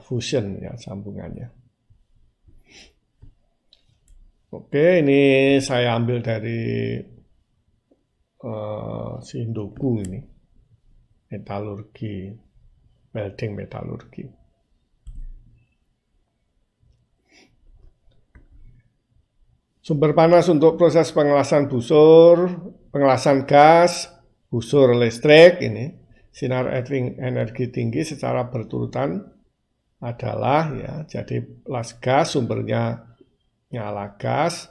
fusion ya sambungannya. Oke, ini saya ambil dari Sindoku ini. Metalurgi, welding metalurgi. Sumber panas untuk proses pengelasan busur, pengelasan gas, busur listrik ini, sinar energi tinggi secara berturutan adalah ya, jadi las gas sumbernya nyala gas,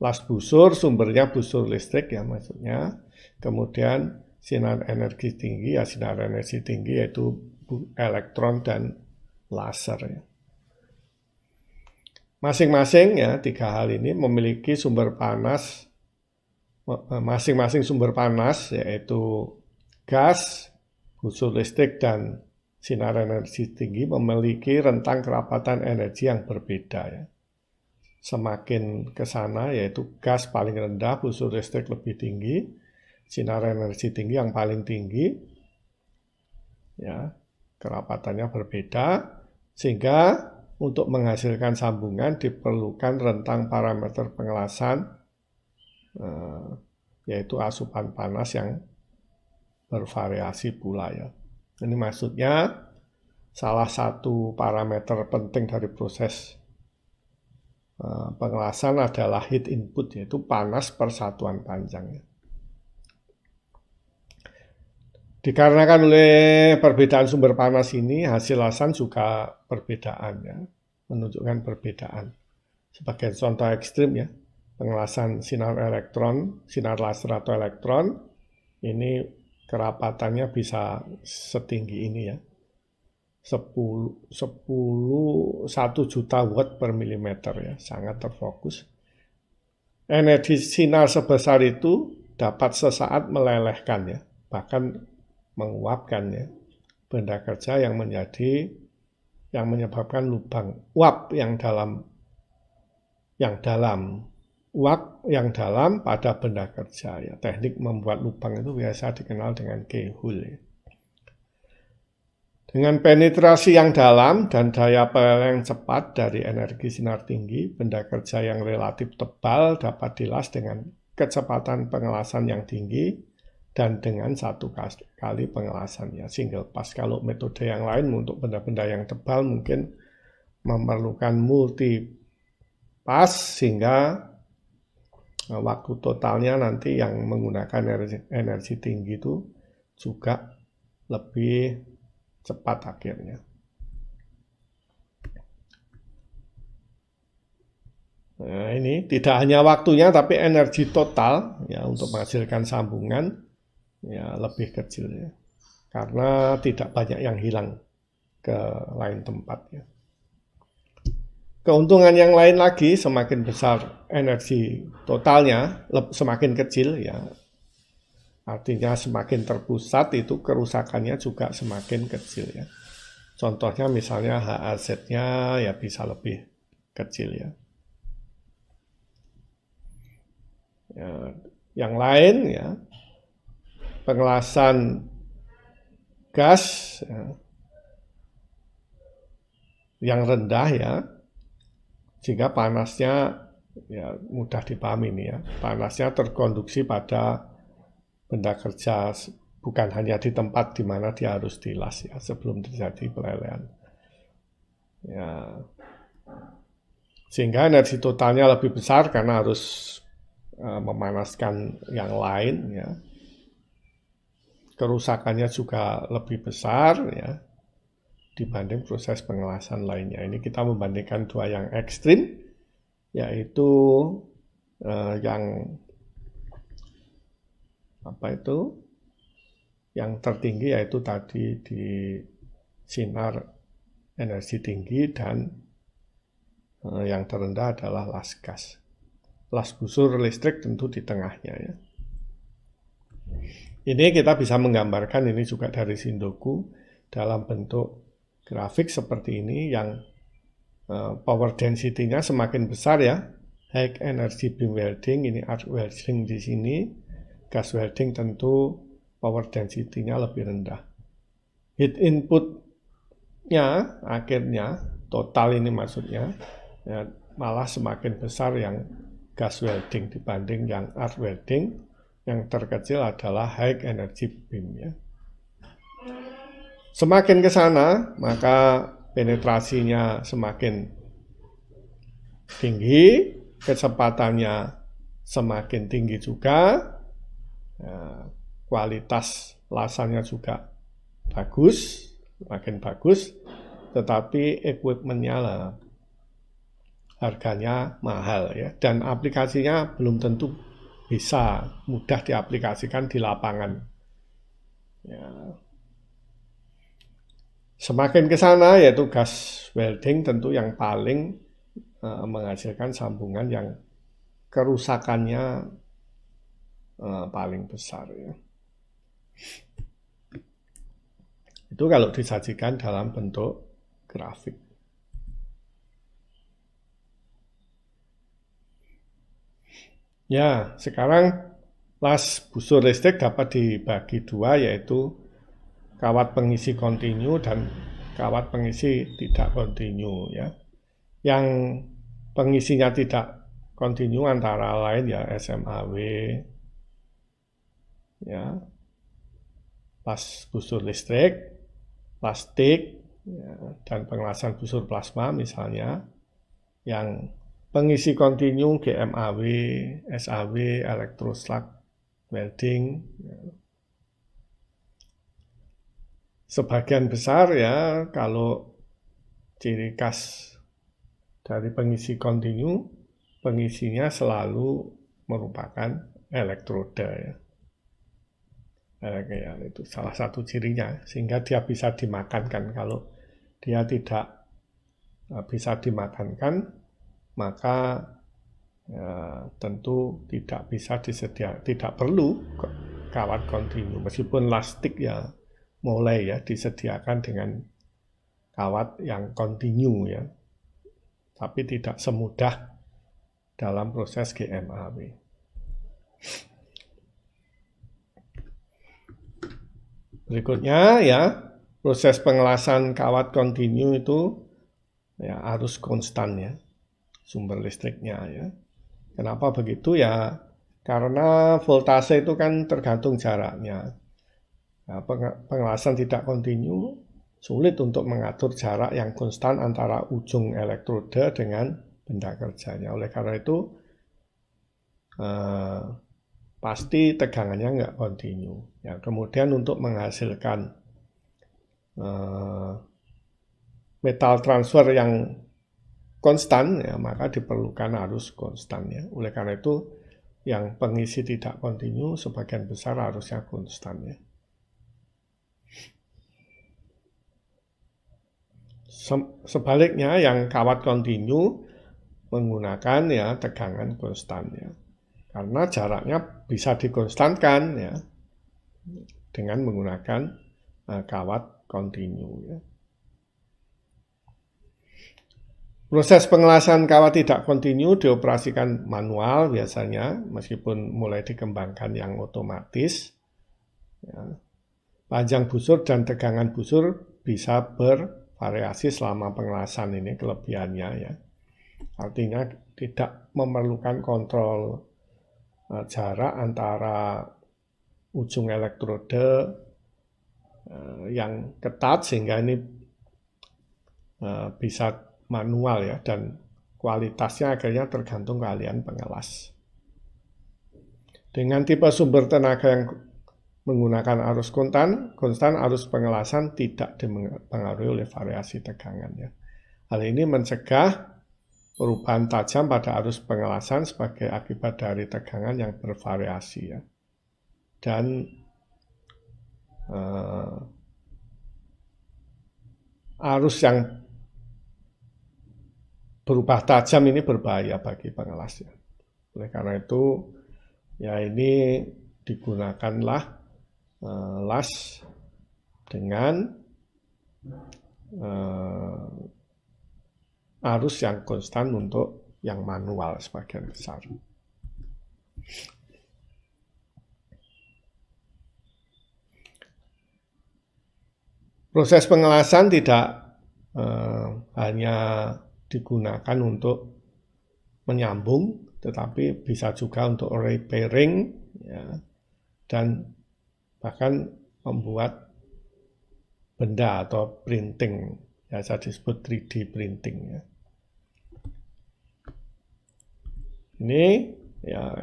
las busur sumbernya busur listrik ya maksudnya, kemudian sinar energi tinggi ya sinar energi tinggi yaitu elektron dan laser ya. Masing-masing ya 3 hal ini memiliki sumber panas, masing-masing sumber panas yaitu gas, busur listrik dan sinar energi tinggi memiliki rentang kerapatan energi yang berbeda ya. Semakin ke sana yaitu gas paling rendah, busur listrik lebih tinggi, sinar energi tinggi yang paling tinggi, ya kerapatannya berbeda, sehingga untuk menghasilkan sambungan diperlukan rentang parameter pengelasan, yaitu asupan panas yang bervariasi pula ya. Ini maksudnya salah satu parameter penting dari proses pengelasan adalah heat input, yaitu panas per satuan panjang ya. Dikarenakan oleh perbedaan sumber panas ini, hasil lasan juga perbedaan ya, menunjukkan perbedaan. Sebagai contoh ekstrim ya, pengelasan sinar elektron, sinar laser atau elektron, ini kerapatannya bisa setinggi ini ya, 1 juta watt per milimeter ya, sangat terfokus. Energi sinar sebesar itu dapat sesaat melelehkan ya, bahkan menguapkan ya benda kerja yang menyebabkan lubang uap yang dalam uap yang dalam pada benda kerja ya. Teknik membuat lubang itu biasa dikenal dengan keyhole ya. Dengan penetrasi yang dalam dan daya peleleh yang cepat dari energi sinar tinggi, benda kerja yang relatif tebal dapat dilas dengan kecepatan pengelasan yang tinggi dan dengan 1 kali pengelasan ya, single pass. Kalau metode yang lain untuk benda-benda yang tebal mungkin memerlukan multi pass, sehingga waktu totalnya nanti yang menggunakan energi tinggi itu juga lebih cepat akhirnya. Nah, ini tidak hanya waktunya tapi energi total ya untuk menghasilkan sambungan ya lebih kecil ya, karena tidak banyak yang hilang ke lain tempat ya. Keuntungan yang lain lagi, semakin besar energi totalnya, semakin kecil ya, artinya semakin terpusat itu kerusakannya juga semakin kecil ya. Contohnya misalnya HAZ-nya ya bisa lebih kecil ya. Yang lain ya, pengelasan gas ya, yang rendah ya, sehingga panasnya ya mudah dipahami ini ya. Panasnya terkonduksi pada benda kerja, bukan hanya di tempat di mana dia harus dilas ya sebelum terjadi pelelehan. Ya. Sehingga energi totalnya lebih besar karena harus memanaskan yang lain ya. Kerusakannya juga lebih besar ya dibanding proses pengelasan lainnya. Ini kita membandingkan dua yang ekstrim, yaitu yang yang tertinggi yaitu tadi di sinar energi tinggi, dan yang terendah adalah las gas. Las busur listrik tentu di tengahnya ya. Ini kita bisa menggambarkan ini juga dari Shindoku dalam bentuk grafik seperti ini yang power density-nya semakin besar ya. High energy beam welding, ini arc welding di sini. Gas welding tentu power density-nya lebih rendah. Heat input-nya akhirnya total ini maksudnya ya, malah semakin besar yang gas welding dibanding yang arc welding. Yang terkecil adalah high energy beam ya. Semakin ke sana maka penetrasinya semakin tinggi, kecepatannya semakin tinggi juga, ya, kualitas lasannya juga bagus, makin bagus, tetapi equipment-nya lah harganya mahal ya, dan aplikasinya belum tentu bisa mudah diaplikasikan di lapangan. Ya. Semakin ke sana yaitu gas welding tentu yang paling menghasilkan sambungan yang kerusakannya paling besar ya. Itu kalau disajikan dalam bentuk grafik. Ya, sekarang las busur listrik dapat dibagi dua, yaitu kawat pengisi kontinu dan kawat pengisi tidak kontinu ya. Yang pengisinya tidak kontinu antara lain ya SMAW ya, las busur listrik, plastik ya, dan pengelasan busur plasma misalnya. Yang pengisi kontinu GMAW, SAW, elektroslag, welding. Ya. Sebagian besar ya kalau ciri khas dari pengisi kontinu, pengisinya selalu merupakan elektroda ya. Ya, itu salah satu cirinya, sehingga dia bisa dimakankan. Kalau dia tidak bisa dimakankan, maka ya, tentu tidak bisa tidak perlu kawat kontinu, meskipun lastik ya mulai ya disediakan dengan kawat yang kontinu ya, tapi tidak semudah dalam proses GMAW. Berikutnya ya, proses pengelasan kawat kontinu itu ya harus konstan ya, sumber listriknya ya. Kenapa begitu ya? Karena voltase itu kan tergantung jaraknya. Nah, pengelasan tidak kontinu sulit untuk mengatur jarak yang konstan antara ujung elektroda dengan benda kerjanya. Oleh karena itu pasti tegangannya nggak kontinu. Ya, kemudian untuk menghasilkan metal transfer yang konstan, ya, maka diperlukan arus konstan. Ya. Oleh karena itu, yang pengisi tidak kontinu sebagian besar arusnya konstan. Ya. Sebaliknya, yang kawat kontinu menggunakan ya tegangan konstan. Ya. Karena jaraknya bisa dikonstankan ya, dengan menggunakan kawat kontinu. Ya. Proses pengelasan kawat tidak kontinu dioperasikan manual biasanya, meskipun mulai dikembangkan yang otomatis. Ya. Panjang busur dan tegangan busur bisa bervariasi selama pengelasan, ini kelebihannya ya. Artinya tidak memerlukan kontrol jarak antara ujung elektrode yang ketat sehingga ini bisa manual ya, dan kualitasnya akhirnya tergantung keahlian pengelas. Dengan tipe sumber tenaga yang menggunakan arus konstan arus pengelasan tidak dipengaruhi oleh variasi tegangan ya. Hal ini mencegah perubahan tajam pada arus pengelasan sebagai akibat dari tegangan yang bervariasi ya. Dan arus yang berubah tajam ini berbahaya bagi pengelasnya. Oleh karena itu, ya ini digunakanlah las dengan arus yang konstan untuk yang manual sebagian besar. Proses pengelasan tidak hanya digunakan untuk menyambung, tetapi bisa juga untuk repairing ya, dan bahkan membuat benda atau printing, biasa disebut 3D printing ya.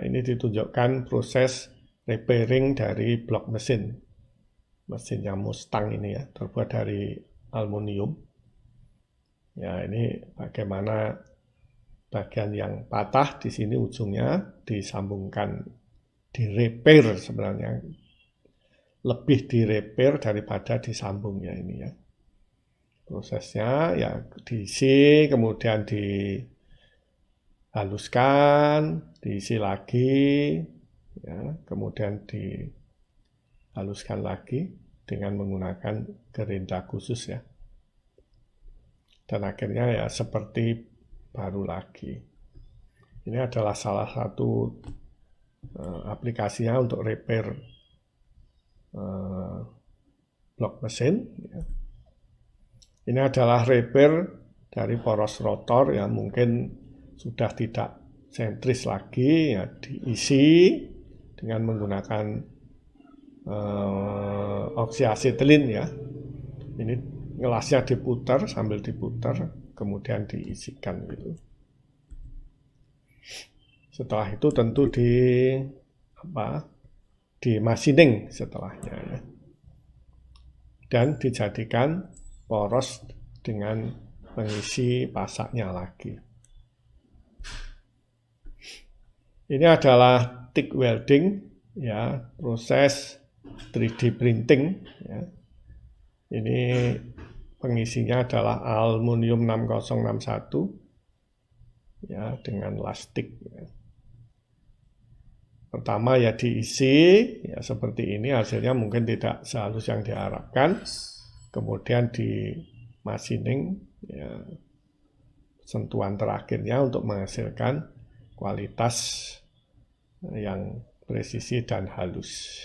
Ini ditunjukkan proses repairing dari blok mesinnya Mustang ini ya, terbuat dari aluminium. Ya, ini bagaimana bagian yang patah di sini ujungnya disambungkan, direpair sebenarnya, lebih direpair daripada disambung ya ini ya. Prosesnya ya diisi, kemudian dihaluskan, diisi lagi, ya, kemudian dihaluskan lagi dengan menggunakan gerinda khusus ya. Dan akhirnya ya seperti baru lagi. Ini adalah salah satu aplikasinya untuk repair blok mesin. Ya. Ini adalah repair dari poros rotor yang mungkin sudah tidak sentris lagi, ya diisi dengan menggunakan oksiasetilin ya. Ini ngelasnya diputar, sambil diputar, kemudian diisikan gitu. Setelah itu tentu di machining setelahnya ya. Dan dijadikan poros dengan mengisi pasaknya lagi. Ini adalah TIG welding ya, proses 3D printing ya. Ini pengisinya adalah aluminium 6061 ya, dengan lastik ya. Pertama ya diisi ya seperti ini, hasilnya mungkin tidak sehalus yang diharapkan. Kemudian di machining ya, sentuhan terakhirnya untuk menghasilkan kualitas yang presisi dan halus.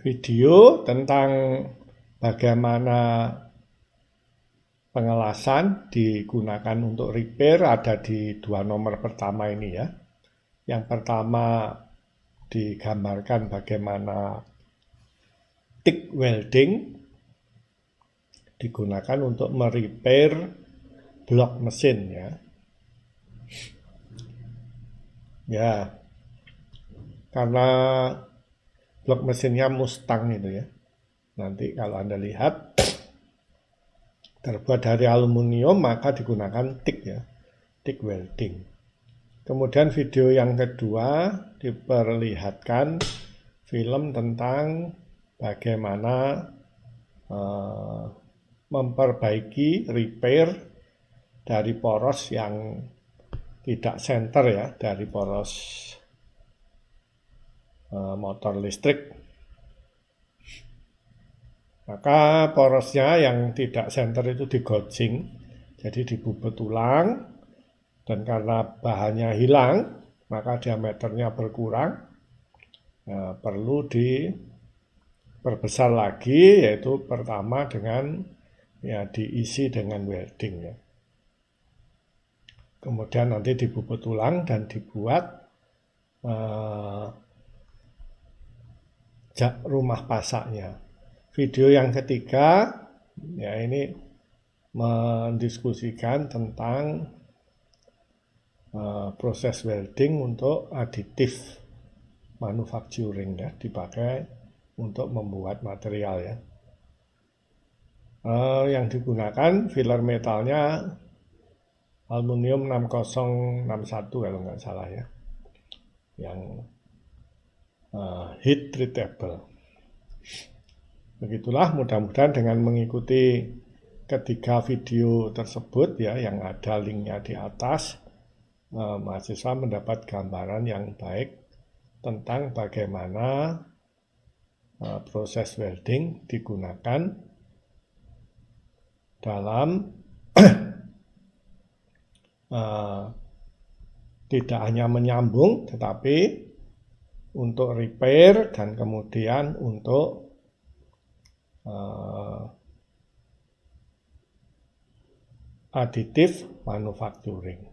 Video tentang bagaimana pengelasan digunakan untuk repair ada di 2 nomor pertama ini ya. Yang pertama digambarkan bagaimana TIG welding digunakan untuk merepair blok mesin ya. Ya, karena blok mesinnya Mustang itu ya. Nanti kalau Anda lihat terbuat dari aluminium, maka digunakan TIG ya, TIG welding. Kemudian video yang kedua diperlihatkan film tentang bagaimana memperbaiki, repair dari poros yang tidak center ya, dari poros motor listrik. Maka porosnya yang tidak center itu digojing Jadi dibubut ulang, dan karena bahannya hilang, maka diameternya berkurang. Perlu diperbesar lagi, yaitu pertama dengan diisi dengan welding ya. Kemudian nanti dibubut ulang dan dibuat rumah pasaknya. Video yang ketiga ya ini mendiskusikan tentang proses welding untuk aditif manufacturing ya, dipakai untuk membuat material ya. Yang digunakan filler metalnya aluminium 6061 kalau nggak salah ya, yang heat treatable. Begitulah, mudah-mudahan dengan mengikuti ketiga video tersebut ya, yang ada linknya di atas, mahasiswa mendapat gambaran yang baik tentang bagaimana proses welding digunakan dalam tidak hanya menyambung, tetapi untuk repair dan kemudian untuk aditif manufacturing.